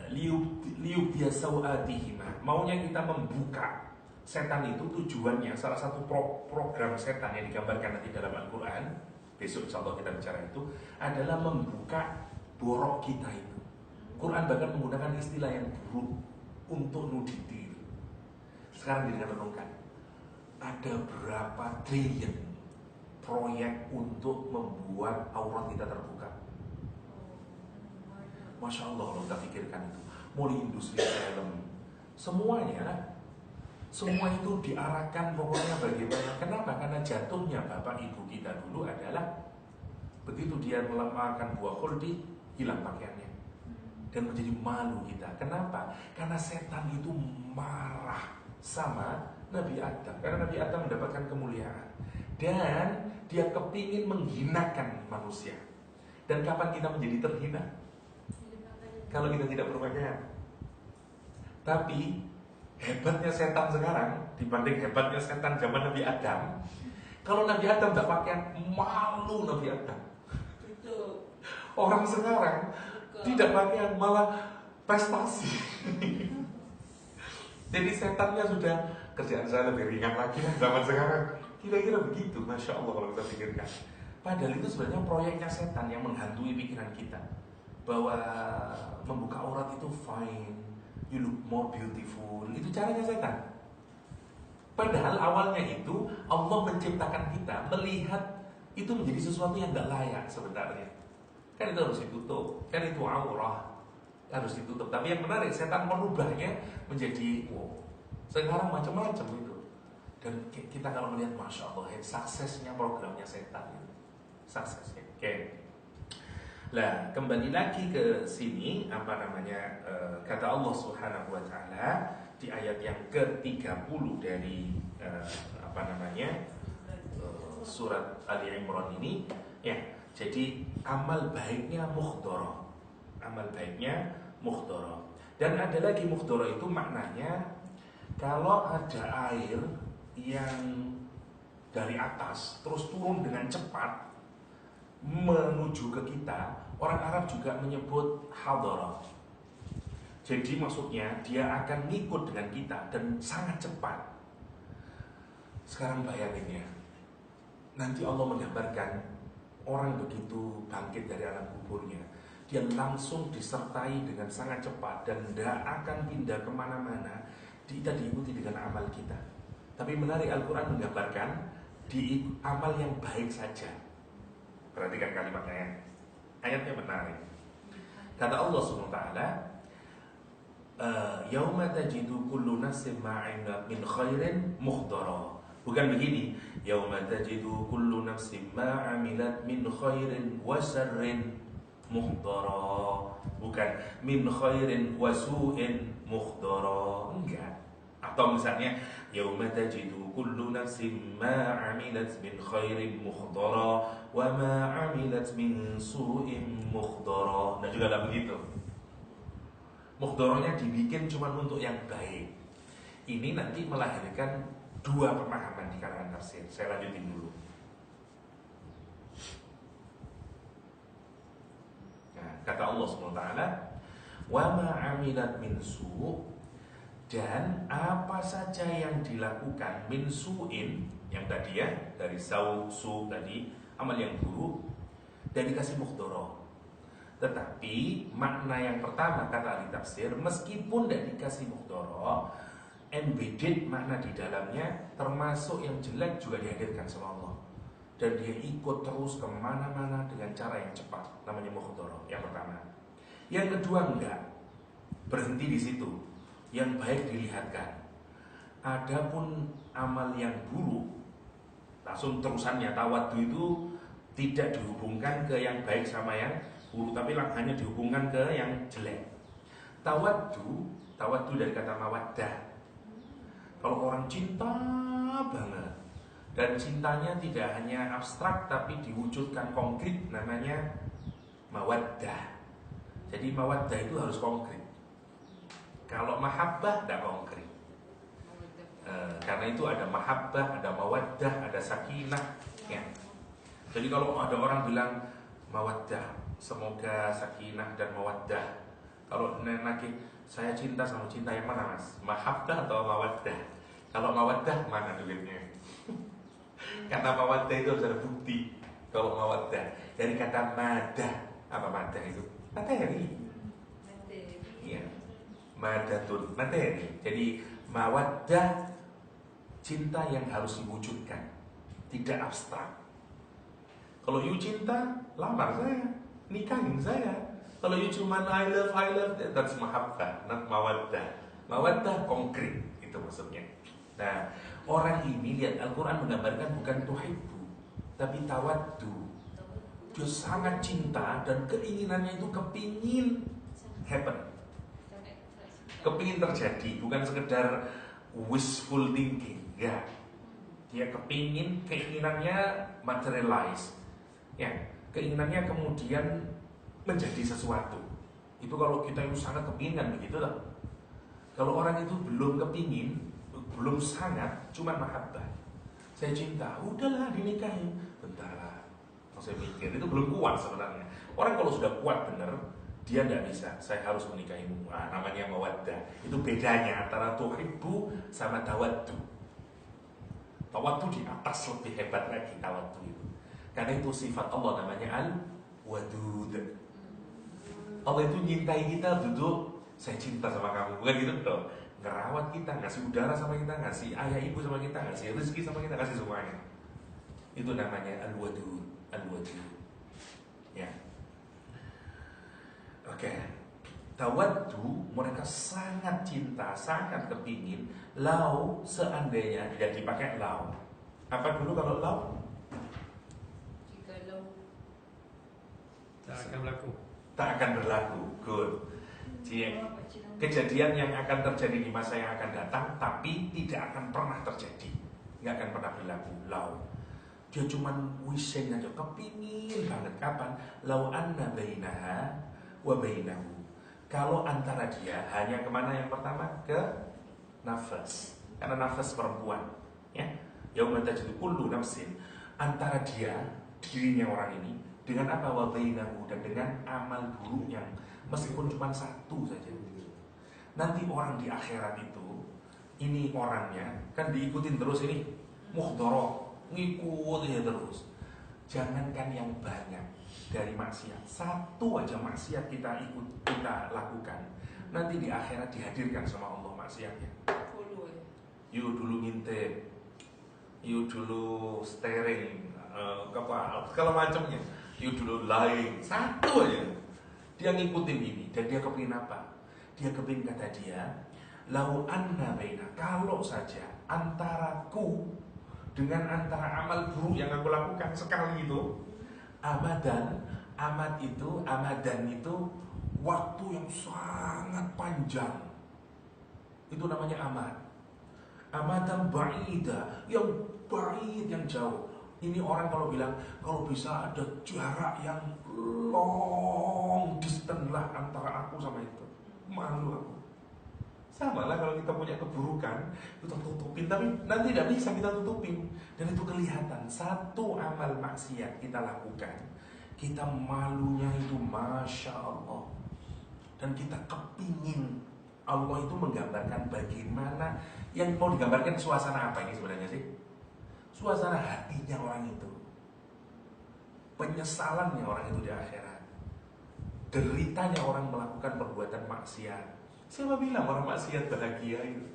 S1: Liub dia sawatihima. Maunya kita membuka. Setan itu tujuannya, salah satu program setan yang digambarkan nanti dalam Al-Quran, besok insya Allah kita bicara itu, adalah membuka borok kita itu. Quran bahkan menggunakan istilah yang buruk untuk nudity. Sekarang renungkan, ada berapa triliun proyek untuk membuat aurat kita terbuka. Masya Allah kalau kita pikirkan itu, mulai industri film, semuanya semua itu diarahkan pokoknya bagaimana. Kenapa? Karena jatuhnya bapak ibu kita dulu adalah begitu dia memakan buah khuldi, hilang pakaiannya dan menjadi malu kita. Kenapa? Karena setan itu marah sama Nabi Adam, karena Nabi Adam mendapatkan kemuliaan dan dia kepingin menghinakan manusia. Dan kapan kita menjadi terhina? Kalau kita tidak berpakaian. Tapi hebatnya setan sekarang dibanding hebatnya setan zaman Nabi Adam. Kalau Nabi Adam tidak pakaian, malu Nabi Adam. Orang sekarang tidak pakaian malah prestasi. Jadi setannya sudah, kerjaan saya lebih ringan lagi zaman sekarang. Kira-kira begitu, Masya Allah kalau kita pikirkan. Padahal itu sebenarnya proyeknya setan yang menghantui pikiran kita, bahwa membuka aurat itu fine, you look more beautiful. Itu caranya setan. Padahal awalnya itu Allah menciptakan kita melihat itu menjadi sesuatu yang tidak layak sebenarnya. Kan itu harus ditutup, kan itu aurah, harus ditutup. Tapi yang menarik, setan merubahnya menjadi sekarang macam-macam itu. Dan kita kalau melihat, Masya Allah, suksesnya programnya setan itu. Suksesnya. Oke. Nah, kembali lagi ke sini, kata Allah Subhanahu wa taala di ayat yang ke-30 dari surat Ali Imran ini, ya. Jadi amal baiknya mukhdara. Amal baiknya mukhdara. Dan ada lagi mukhdara itu maknanya kalau ada air yang dari atas terus turun dengan cepat menuju ke kita, orang Arab juga menyebut hadara. Jadi maksudnya dia akan ngikut dengan kita dan sangat cepat. Sekarang bayangin ya, nanti Allah menggambarkan orang begitu bangkit dari alam kuburnya, dia langsung disertai dengan sangat cepat dan tidak akan pindah kemana-mana. Kita diikuti dengan amal kita. Tapi menarik, Al-Quran menggambarkan di amal yang baik saja. Perhatikan kalimatnya ya. Ayatnya menarik. Kata Allah SWT, yauma tajidu kullu nafsin ma 'amilat min khairin muhdara. Bukan begini, yauma tajidu kullu nafsin ma 'amilat min khairin wa syarrin muhdara. Bukan min khairin wa su'in muhdara. Enggak. Atau misalnya yauma tajidu kullu nafsin ma 'amilat min khairin muhdara wa ma 'amilat min su'in muhdara. Nah, juga tidak begitu. Mukhdaranya dibikin cuma untuk yang baik. Ini nanti melahirkan dua pemahaman di kalangan tafsir. Saya lanjutin dulu. Nah, kata Allah SWT, wa ma 'amilat min su', dan apa saja yang dilakukan min su'in, yang tadi ya, dari su' tadi, amal yang buruk, dan dikasih mukhdharah. Tetapi makna yang pertama kata ahli tafsir, meskipun tidak dikasih mukhdharah, embedded makna di dalamnya, termasuk yang jelek juga dihadirkan sama Allah, dan dia ikut terus kemana-mana dengan cara yang cepat, namanya mukhdharah. Yang pertama. Yang kedua, enggak berhenti di situ, yang baik dilihatkan. Adapun amal yang buruk, langsung terusannya tawaddu itu tidak dihubungkan ke yang baik sama yang buruk, tapi hanya dihubungkan ke yang jelek. Tawaddu dari kata mawaddah. Kalau orang cinta banget, dan cintanya tidak hanya abstrak tapi diwujudkan konkret, namanya mawaddah. Jadi mawaddah itu harus konkret. Kalau mahabbah tidak konkret. Karena itu ada mahabbah, ada mawaddah, ada sakinah ya. Jadi kalau ada orang bilang mawaddah, semoga sakinah dan mawaddah. Kalau lagi saya cinta sama cinta yang mana mas? Mahabbah atau mawaddah? Kalau mawaddah mana duitnya? Karena mawaddah itu harus ada bukti. Kalau mawaddah dari kata madah. Apa madah itu? Materi. Iya. Madatun, materi. Jadi mawaddah, cinta yang harus diwujudkan, tidak abstrak. Kalau you cinta, lamar saya, nikahin saya. Kalau you cuma I love, that's mahabbah, not mawaddah. Mawaddah konkret, itu maksudnya. Nah, orang ini lihat Al-Quran menggambarkan bukan tuhibbu, tapi tawaddu. Dia sangat cinta dan keinginannya itu kepingin happen, kepingin terjadi, bukan sekedar wishful thinking. Ya, dia kepingin, keinginannya materialize. Ya, keinginannya kemudian menjadi sesuatu. Itu kalau kita itu sangat kepingin kan begitu lah. Kalau orang itu belum kepingin, belum sangat, cuma mahabbah. Saya cinta, udahlah dinikahin. Bentar lah, saya mikir, itu belum kuat sebenarnya. Orang kalau sudah kuat bener, dia tidak bisa, saya harus menikahimu. Nah, namanya mawaddah. Itu bedanya antara tuhibbu sama tawaddu. Tawaddu di atas, lebih hebat lagi tawaddu itu. Karena itu sifat Allah, namanya al-wadud. Allah itu nyintai kita, duduk, saya cinta sama kamu, bukan gitu dong. Ngerawat kita, ngasih udara sama kita, ngasih ayah ibu sama kita, ngasih rezeki sama kita, ngasih semuanya. Itu namanya al-wadud. Al-wadud. Ya. Oke. Tawaddu, mereka sangat cinta, sangat kepingin. Lau, seandainya tidak dipakai lau. Apa dulu kalau lau?
S3: Tak akan berlaku.
S1: Tak akan berlaku. Good. Jadi, kejadian yang akan terjadi di masa yang akan datang, tapi tidak akan pernah terjadi, nggak akan pernah berlaku. Lau, dia cuman wishing aja, kepingin banget. Kapan? Lau anna bainaha wa bainahu. Kalau antara dia hanya kemana yang pertama? Ke nafas. Karena nafas perempuan, ya. Yauma tajidu kullu nafsin, antara dia, dirinya orang ini, dengan apa? Wa bainahu, dan dengan amal buruk yang meskipun cuma satu saja. Nanti orang di akhirat itu, ini orangnya kan diikutin terus ini, mukhdharah, ngikut aja terus. Jangankan yang banyak dari maksiat, satu aja maksiat kita lakukan, nanti di akhirat dihadirkan sama Allah maksiatnya. You dulu ngintip, you dulu steering, segala macamnya. You dulu lying, satu aja. Dia ngikutin ini, dan dia kepingin apa? Dia kepingin, kata dia, lau anna baina, kalau saja antaraku dengan antara amal buruk yang aku lakukan sekali itu, amadan itu waktu yang sangat panjang. Itu namanya amad. Amadan ba'ida, yang ba'id, yang jauh. Ini orang kalau bilang, kalau bisa ada jarak yang long distance lah antara aku sama itu, malu aku. Sama lah kalau kita punya keburukan, kita tutupin, tapi nanti tidak bisa kita tutupin. Dan itu kelihatan, satu amal maksiat kita lakukan, kita malunya itu Masya Allah. Dan kita kepingin Allah itu menggambarkan bagaimana, yang mau digambarkan suasana apa ini sebenarnya sih? Suasana hatinya orang itu, penyesalannya orang itu di akhirat, deritanya orang melakukan perbuatan maksiat. Siapa bilang orang maksiat bahagia itu?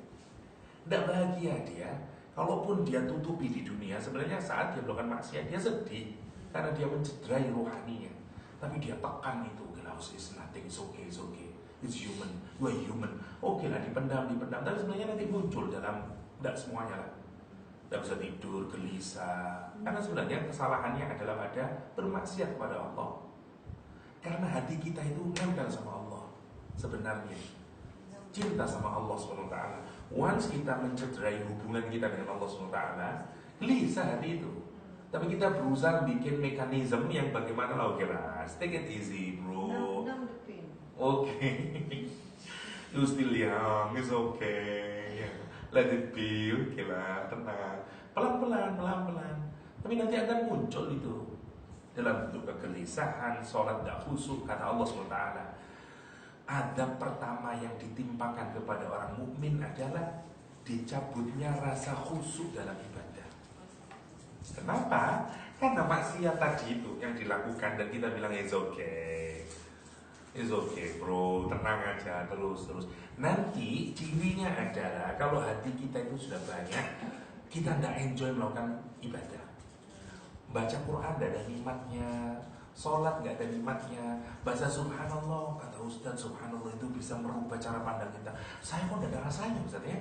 S1: Tidak bahagia dia. Kalaupun dia tutupi di dunia, sebenarnya saat dia melakukan maksiat dia sedih karena dia mencederai rohaninya. Tapi dia tekan itu, it's nothing, it's okay, it's human, you are human. Oke lah, dipendam. Tapi sebenarnya nanti muncul dalam, tidak semuanya lah. Tidak bisa tidur, gelisah. Karena sebenarnya kesalahannya adalah pada bermaksiat kepada Allah. Karena hati kita itu nempel sama Allah. Sebenarnya cinta sama Allah SWT. Once kita mencederai hubungan kita dengan Allah SWT, gelisah hati itu. Tapi kita berusaha bikin mekanisme yang bagaimana lah, oke lah, take it easy bro. Oke. You still young, it's okay. Let it be, oke lah, tenang. Pelan-pelan. Tapi nanti akan muncul itu dalam bentuk kegelisahan, sholat tidak khusyuk, kata Allah SWT. Adab pertama yang ditimpakan kepada orang mukmin adalah dicabutnya rasa khusyuk dalam ibadah. Kenapa? Karena maksiat tadi itu yang dilakukan dan kita bilang it's okay bro, tenang aja, terus. Nanti cirinya adalah kalau hati kita itu sudah banyak, kita tidak enjoy melakukan ibadah. Baca Quran tidak ada nikmatnya, sholat nggak ada nikmatnya, baca subhanallah, kata Ustaz, subhanallah itu bisa merubah cara pandang kita. Saya kok tidak ada rasanya Ustaz ya,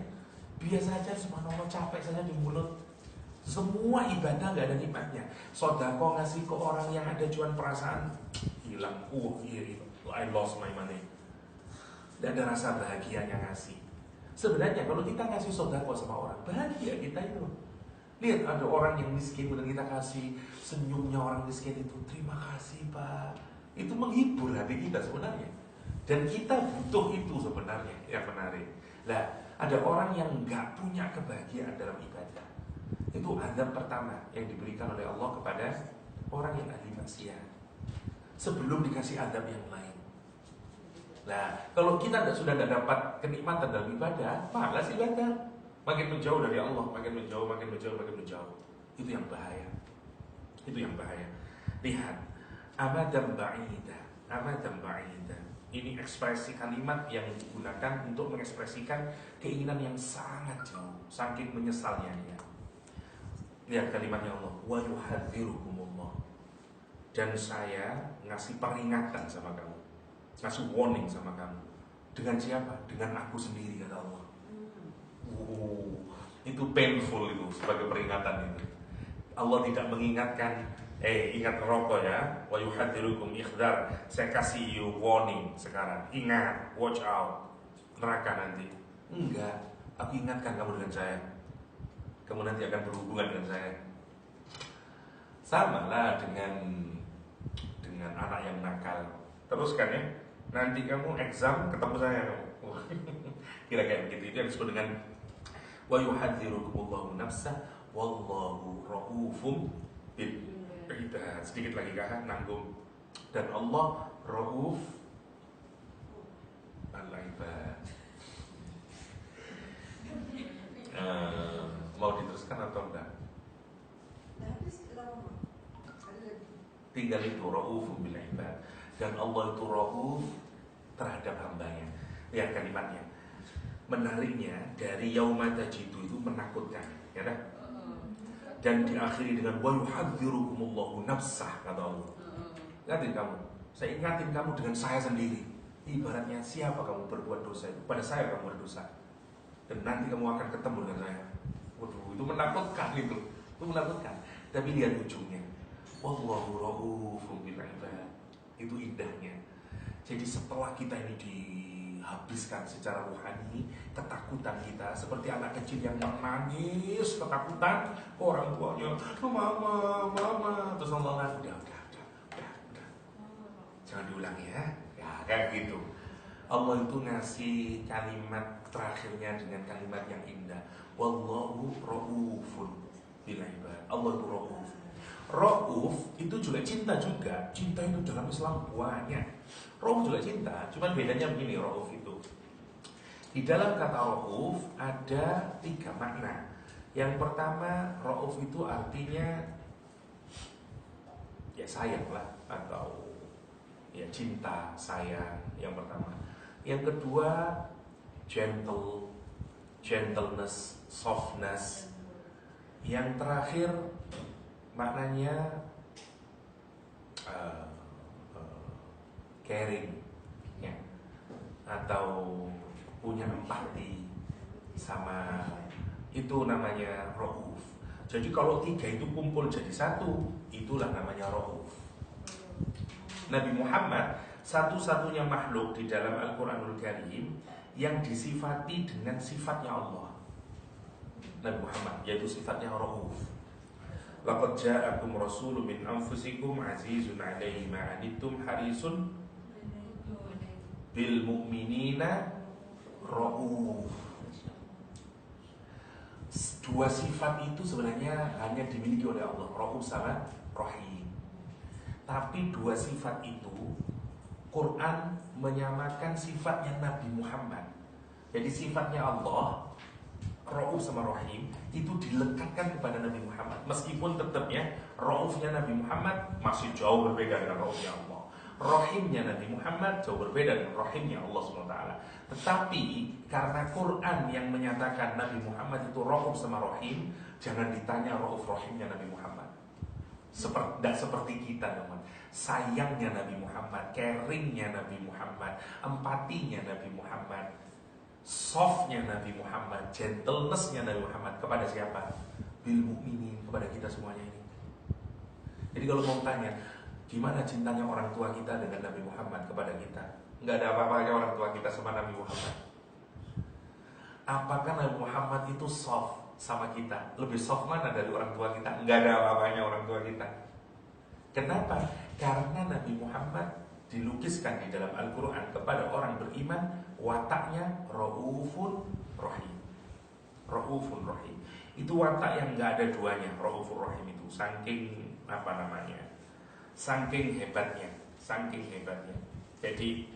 S1: biasa aja subhanallah, capek saja di mulut. Semua ibadah nggak ada nikmatnya. Sodako ngasih ke orang yang ada cuan perasaan, hilang, I lost my money. Tidak ada rasa bahagianya ngasih. Sebenarnya kalau kita ngasih sodako sama orang, bahagia kita itu. Lihat ada orang yang miskin, kemudian kita kasih senyumnya orang miskin itu, terima kasih Pak. Itu menghibur hati kita sebenarnya. Dan kita butuh itu sebenarnya, yang menarik. Nah, ada orang yang nggak punya kebahagiaan dalam ibadah. Itu adab pertama yang diberikan oleh Allah kepada orang yang ahli maksiat, sebelum dikasih adab yang lain. Nah, kalau kita sudah tidak dapat kenikmatan dalam ibadah, malas ibadah. Makin menjauh dari Allah, makin menjauh. Itu yang bahaya. Lihat, amadan ba'ida. Ini ekspresi kalimat yang digunakan untuk mengekspresikan keinginan yang sangat jauh, saking menyesalnya dia. Lihat kalimatnya Allah, wa yuhadzirukumullah. Dan saya ngasih peringatan sama kamu, ngasih warning sama kamu. Dengan siapa? Dengan aku sendiri, kata Allah. Itu painful itu sebagai peringatan itu. Allah tidak mengingatkan, ingat rokok ya, wa yuhadzirukum ikhdar. Saya kasih you warning sekarang. Ingat, watch out, neraka nanti. Enggak, aku ingatkan kamu dengan saya. Kamu nanti akan berhubungan dengan saya. Sama lah dengan anak yang nakal. Teruskan ya, nanti kamu exam ketemu saya kamu. Kira-kira begitu. Itu yang disebut dengan wa yuhadzirukumullahu nafsah wallahu raufum bil ibad. Sedikit lagi kah nanggung. Dan Allah rauf al ibad. Mau diteruskan atau enggak? Tinggal itu raufum bil ibad. Dan Allah itu rauf terhadap hambanya. Lihat kalimatnya. Menariknya dari yauma tajidu itu menakutkan, ya dah. Dan diakhiri dengan wa yuhadzirukumullahu nafsah, kata Allah. Ingatin kamu, saya ingatin kamu dengan saya sendiri. Ibaratnya siapa kamu berbuat dosa itu, pada saya kamu berdosa. Dan nanti kamu akan ketemu dengan saya. Waduh, itu menakutkan itu menakutkan. Tapi lihat ujungnya. Wallahu raufum bil ibad. Itu indahnya. Jadi setelah kita ini dihabiskan secara rohani, ketakutan kita seperti anak kecil yang menangis ketakutan orang tuanya, mama, terus Allah udah, jangan diulangi ya, kayak gitu. Allah itu ngasih kalimat terakhirnya dengan kalimat yang indah. Wallahu ra'ufun bil ibad. Allah itu ra'uf. Ra'uf itu juga cinta juga. Cinta itu dalam Islam banyak. Ra'uf juga cinta, cuman bedanya begini ra'uf itu. Di dalam kata ra'uf ada 3 makna. Yang pertama, ra'uf itu artinya ya sayang lah, atau ya cinta, sayang, yang pertama. Yang kedua, gentleness, softness. Yang terakhir maknanya caring ya, atau punya empati sama, itu namanya ra'uf. Jadi kalau 3 itu kumpul jadi satu, itulah namanya ra'uf. Nabi Muhammad satu-satunya makhluk di dalam Al-Quranul Karim yang disifati dengan sifatnya Allah. Nabi Muhammad, yaitu sifatnya ra'uf. Laqad ja'akum rasulun min anfusikum azizun 'alaihi ma 'anittum harisun bil mu'minina ra'uf. 2 sifat itu sebenarnya hanya dimiliki oleh Allah, Ra'uf sama Rahim. Tapi 2 sifat itu Quran menyamakan sifatnya Nabi Muhammad. Jadi sifatnya Allah, Ra'uf sama Rahim, itu dilekatkan kepada Nabi Muhammad. Meskipun tetapnya Ra'ufnya Nabi Muhammad masih jauh berbeda dengan Ra'ufnya Allah. Rahimnya Nabi Muhammad jauh berbeda dengan Rahimnya Allah SWT. Tetapi karena Quran yang menyatakan Nabi Muhammad itu Ra'uf sama Rahim, jangan ditanya Ra'uf Rahimnya Nabi Muhammad. Tidak seperti kita teman. Sayangnya Nabi Muhammad, caringnya Nabi Muhammad, empatinya Nabi Muhammad, softnya Nabi Muhammad, gentlenessnya Nabi Muhammad kepada siapa? Bil mu'minin, kepada kita semuanya ini. Jadi kalau mau tanya, gimana cintanya orang tua kita dengan Nabi Muhammad kepada kita? Nggak ada apa-apanya orang tua kita sama Nabi Muhammad. Apakah Nabi Muhammad itu soft sama kita? Lebih soft mana dari orang tua kita? Nggak ada apa-apanya orang tua kita. Kenapa? Karena Nabi Muhammad dilukiskan di dalam Al-Quran kepada orang beriman, wataknya Ra'ufun Rahim. Ra'ufun Rahim. Itu watak yang nggak ada duanya, Ra'ufun Rahim itu. Saking saking hebatnya. Jadi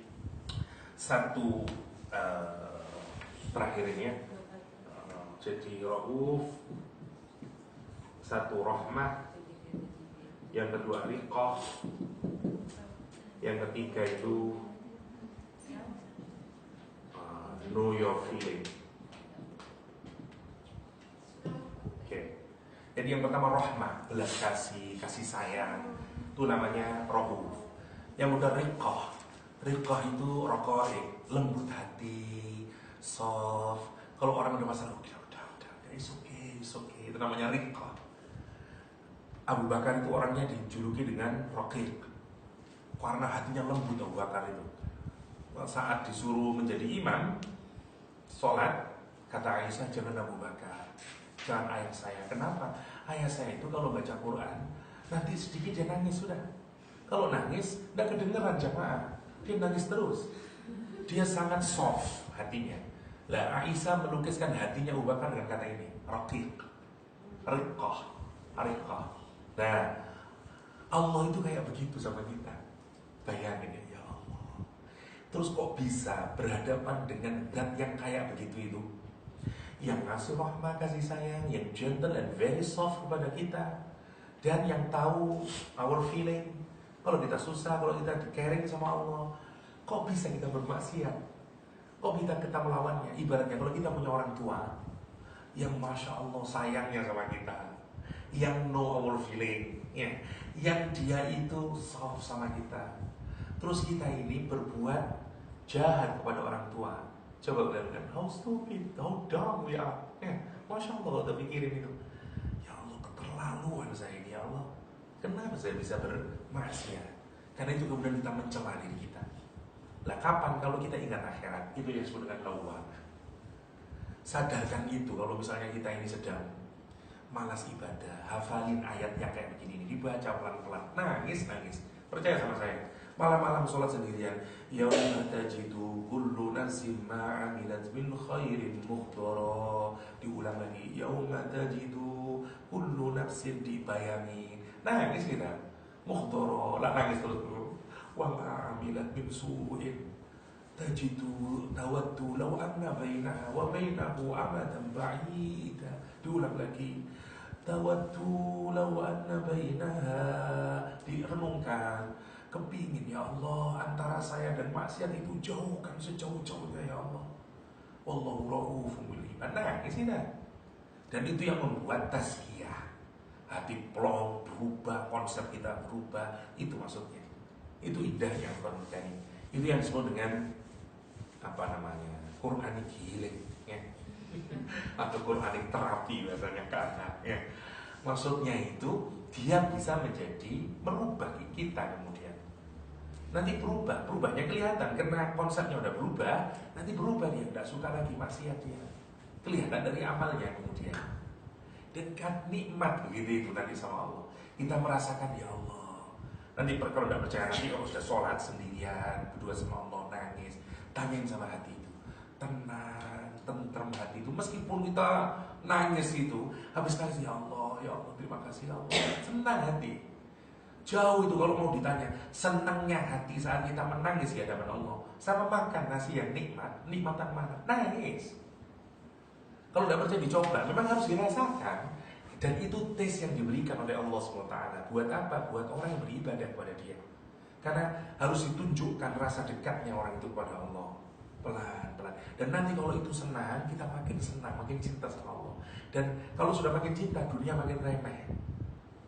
S1: satu terakhir ini ya. Jadi Ra'uf, satu rahmah, yang kedua riqah, yang ketiga itu know your feeling. Oke. Jadi yang pertama rahmah, belas kasih, kasih sayang, itu namanya Ra'uf. Yang udah riqah itu raqaiq, lembut hati, soft. Kalau orang udah masalah, udah, it's okay, itu namanya riqah. Abu Bakar itu orangnya dijuluki dengan raqiq, karena hatinya lembut. Abu Bakar itu saat disuruh menjadi imam sholat, kata Aisyah, jangan Abu Bakar, jangan ayah saya. Kenapa? Ayah saya itu kalau baca Quran nanti sedikit dia nangis sudah. Kalau nangis tidak kedengeran jamaah, dia nangis terus. Dia sangat soft hatinya. Lah Aisyah melukiskan hatinya Abu Bakar dengan kata ini, raqiq, riqah. Nah, Allah itu kayak begitu sama kita. Bayangin ya Allah. Terus kok bisa berhadapan dengan zat yang kayak begitu itu, yang ngasih rahmah, kasih sayang, yang gentle and very soft kepada kita, dan yang tahu our feeling. Kalau kita susah, kalau kita caring sama Allah, kok bisa kita bermaksiat? Kok kita melawannya? Ibaratnya kalau kita punya orang tua yang Masya Allah sayangnya sama kita, yang know our feeling ya, yang dia itu soft sama kita, terus kita ini berbuat jahat kepada orang tua. Coba bayangkan, how stupid, how dumb we are ya. Masya Allah, udah pikirin itu. Ya Allah, keterlaluan saya ini ya Allah. Kenapa saya bisa bermaksiat? Karena itu kemudian kita mencela diri kita. Lah kapan kalau kita ingat akhirat? Itu yang disebut dengan lawwam. Sadarkan itu. Kalau misalnya kita ini sedang malas ibadah, hafalin ayat yang kayak begini ini, dibaca pelan-pelan, nangis. Percaya sama saya. Malam-malam sholat sendirian, yauma tajidu kullu min khairin muhdara. Diulang lagi, yauma tajidu kullu nafsin, dibayangin. Nangis kita, muhdara, lah nangis terus dulu. Wa ma amilat min su'in tajidu tawaddu law anna bainaha wa bainahu amadan ba'ida. Diulang lagi, tawaddu law anna bainaha, direnungkan, kepingin ya Allah antara saya dan maksiat itu jauhkan sejauh-jauhnya ya Allah. Wallahu raufum bil ibad. Nangis kita. Dan itu yang membuat tazkiyah, hati plong, berubah, konsep kita berubah. Itu maksudnya. Itu indahnya Al-Quran Karim. Itu yang disebut dengan apa namanya, Quranic healing, ya. Atau Quranic terapi biasanya ke anak, ya. Maksudnya itu dia bisa menjadi merubah kita kemudian. Nanti berubahnya kelihatan karena konsepnya udah berubah. Nanti berubah dia, tidak suka lagi maksiat dia. Kelihatan dari amalnya kemudian. Dekat nikmat begitu itu nanti sama Allah. Kita merasakan ya Allah. Nanti kalau tidak percaya, nanti kalau sudah sholat sendirian berdua sama Allah, nangis, tanyain sama hati itu, tenang, tentrem hati itu. Meskipun kita nangis itu, habis nangis ya Allah terima kasih ya Allah, senang hati. Jauh itu kalau mau ditanya, senangnya hati saat kita menangis di hadapan Allah sama makan nasi yang nikmatan mana? Nangis. Kalau tidak percaya dicoba, memang harus dirasakan. Dan itu tes yang diberikan oleh Allah SWT. Buat apa? Buat orang yang beribadah kepada Dia. Karena harus ditunjukkan rasa dekatnya orang itu kepada Allah. Pelan-pelan. Dan nanti kalau itu senang, kita makin senang, makin cinta sama Allah. Dan kalau sudah makin cinta, dunia makin remeh,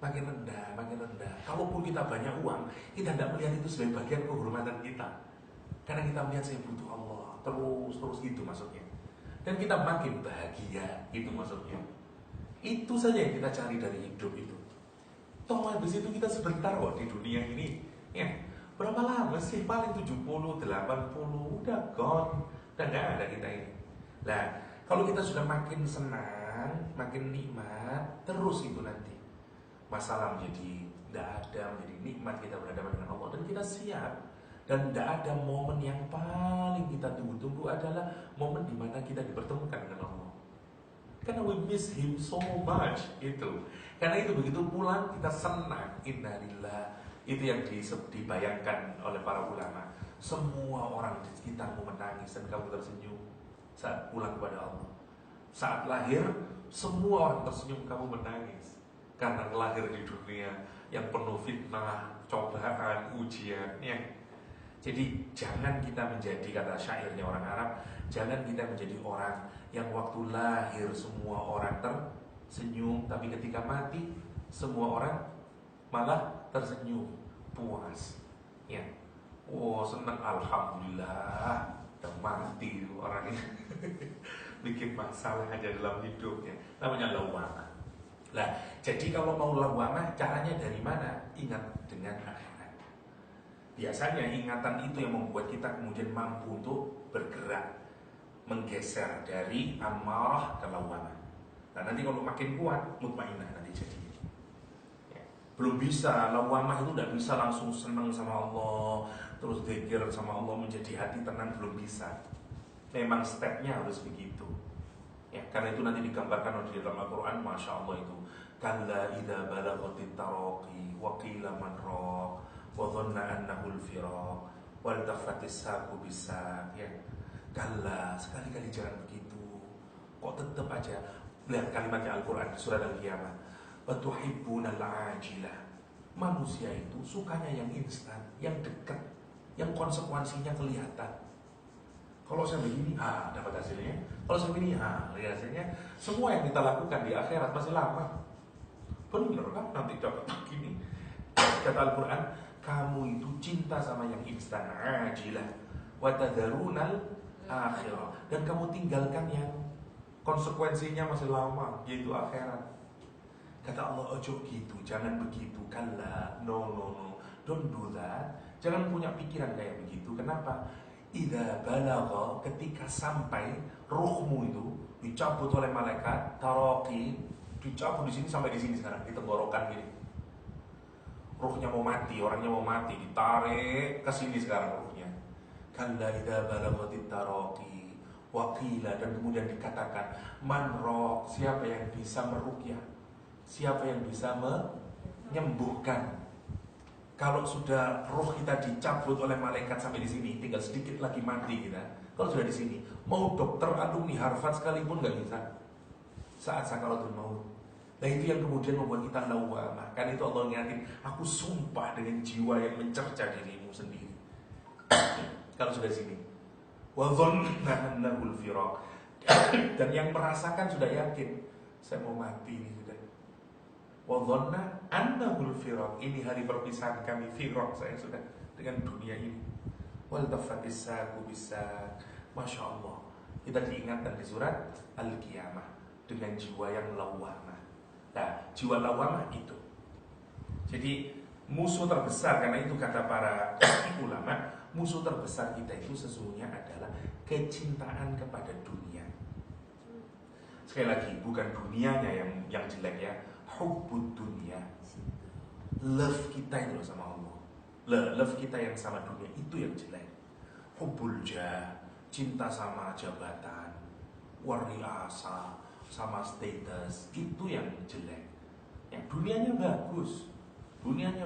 S1: makin rendah, makin rendah. Kalaupun kita banyak uang, kita tidak melihat itu sebagai bagian kehormatan kita. Karena kita melihat saya butuh Allah. Terus gitu maksudnya. Dan kita makin bahagia, itu maksudnya. Itu saja yang kita cari dari hidup itu. Toh habis itu kita sebentar kok di dunia ini, ya. Berapa lama sih? Paling 70, 80, udah gone. Udah gak ada kita ini. Nah, kalau kita sudah makin senang, makin nikmat, terus itu nanti masalah menjadi tidak ada, menjadi nikmat kita berhadapan dengan Allah. Dan kita siap. Dan tidak ada momen yang paling kita tunggu-tunggu adalah momen dimana kita dipertemukan dengan Allah. Karena we miss Him so much itu. Karena itu begitu pulang kita senang. Innalillah. Itu yang dibayangkan oleh para ulama. Semua orang di sekitarmu menangis dan kamu tersenyum saat pulang kepada Allah. Saat lahir, semua orang tersenyum, kamu menangis karena lahir di dunia yang penuh fitnah, cobaan, ujian, ya. Jadi jangan kita menjadi, kata syairnya orang Arab, jangan kita menjadi orang yang waktu lahir semua orang tersenyum, tapi ketika mati semua orang malah tersenyum, puas, ya. Oh senang, alhamdulillah, udah mati orangnya. Bikin masalah aja dalam hidupnya, namanya lawamah. Nah, jadi kalau mau lawamah, caranya dari mana? Ingat dengan akhirat. Biasanya ingatan itu yang membuat kita kemudian mampu untuk bergerak, menggeser dari amarah ke lawamah. Nah nanti kalau makin kuat, mutmainah nanti jadi. Ya. Belum bisa, lawamah itu tidak bisa langsung senang sama Allah, terus dzikir sama Allah menjadi hati tenang, belum bisa. Memang stepnya harus begitu. Ya, karena itu nanti digambarkan oleh dalam Al-Quran, Masya Allah itu. Kalla idha balaghatit taraqi wa qila man raq wa dhanna annahu al-firaq wal tafatis saqu bisaq, ya. Kalla, sekali-kali jangan begitu. Kok tetap aja. Lihat kalimatnya Al-Quran di surat Al-Qiyamah. Wa tuhibbunal ajilah. Manusia itu sukanya yang instan, yang dekat, yang konsekuensinya kelihatan. Kalau saya begini, dapat hasilnya. Kalau saya begini, lihat hasilnya. Semua yang kita lakukan di akhirat masih lama. Benar kan? Nanti dapat begini. Kata Al-Quran, kamu itu cinta sama yang instan, ajilah, wa tadharunal akhirah, dan kamu tinggalkan yang konsekuensinya masih lama, yaitu akhirat. Kata Allah, ojo gitu, jangan begitu. Kalla, no, don't do that. Jangan punya pikiran kayak begitu. Kenapa? Idza balagha, ketika sampai ruhmu itu dicabut oleh malaikat, taraqi, dicabut di sini sampai di sini sekarang, di tenggorokan gini. Ruhnya mau mati, orangnya mau mati, ditarik ke sini sekarang ruhnya. Kalla idza balaghatit taraqi Waqila, dan kemudian dikatakan manrok, siapa yang bisa meruqyah, siapa yang bisa menyembuhkan. Kalau sudah roh kita dicabut oleh malaikat sampai di sini, tinggal sedikit lagi mati kita. Kalau sudah di sini, mau dokter alumni Harvard sekalipun nggak bisa saat sakaratul maut. Nah itu yang kemudian membuat kita lawamah. Kan itu Allah ngingatin, aku sumpah dengan jiwa yang mencerca dirimu sendiri. Kalau sudah di sini, wa dhanna annahul firaq, dan yang merasakan sudah yakin, saya mau mati ini sudah. Wa dhanna annahul firaq, ini hari perpisahan kami, firaq, saya sudah dengan dunia ini. Wal tafatis saqu bisaq, masya Allah. Kita diingatkan di surat Al-Qiyamah dengan jiwa yang lawamah. Nah, jiwa lawamah itu. Jadi musuh terbesar, karena itu kata para ulama, musuh terbesar kita itu sesungguhnya adalah kecintaan kepada dunia. Sekali lagi, bukan dunianya yang jelek ya, hubbud dunia. Love kita itu sama Allah. Love kita yang sama dunia itu yang jelek. Hubbul jah, cinta sama jabatan, wariasa, sama status, itu yang jelek. Yang dunianya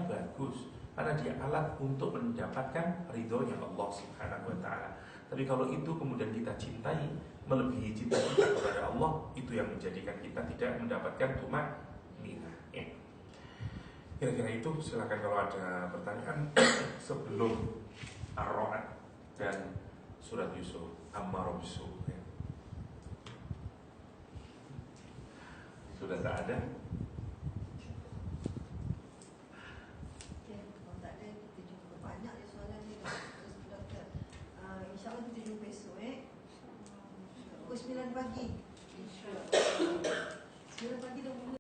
S1: bagus, karena dia alat untuk mendapatkan ridhonya Allah Subhanahu wa ta'ala. Tapi kalau itu kemudian kita cintai melebihi cinta kita kepada Allah, itu yang menjadikan kita tidak mendapatkan tumaninah. Kira-kira itu. Silakan kalau ada pertanyaan sebelum Ar-Ra'd dan surat Yusuf, Ammar bisu. Sudah tak ada.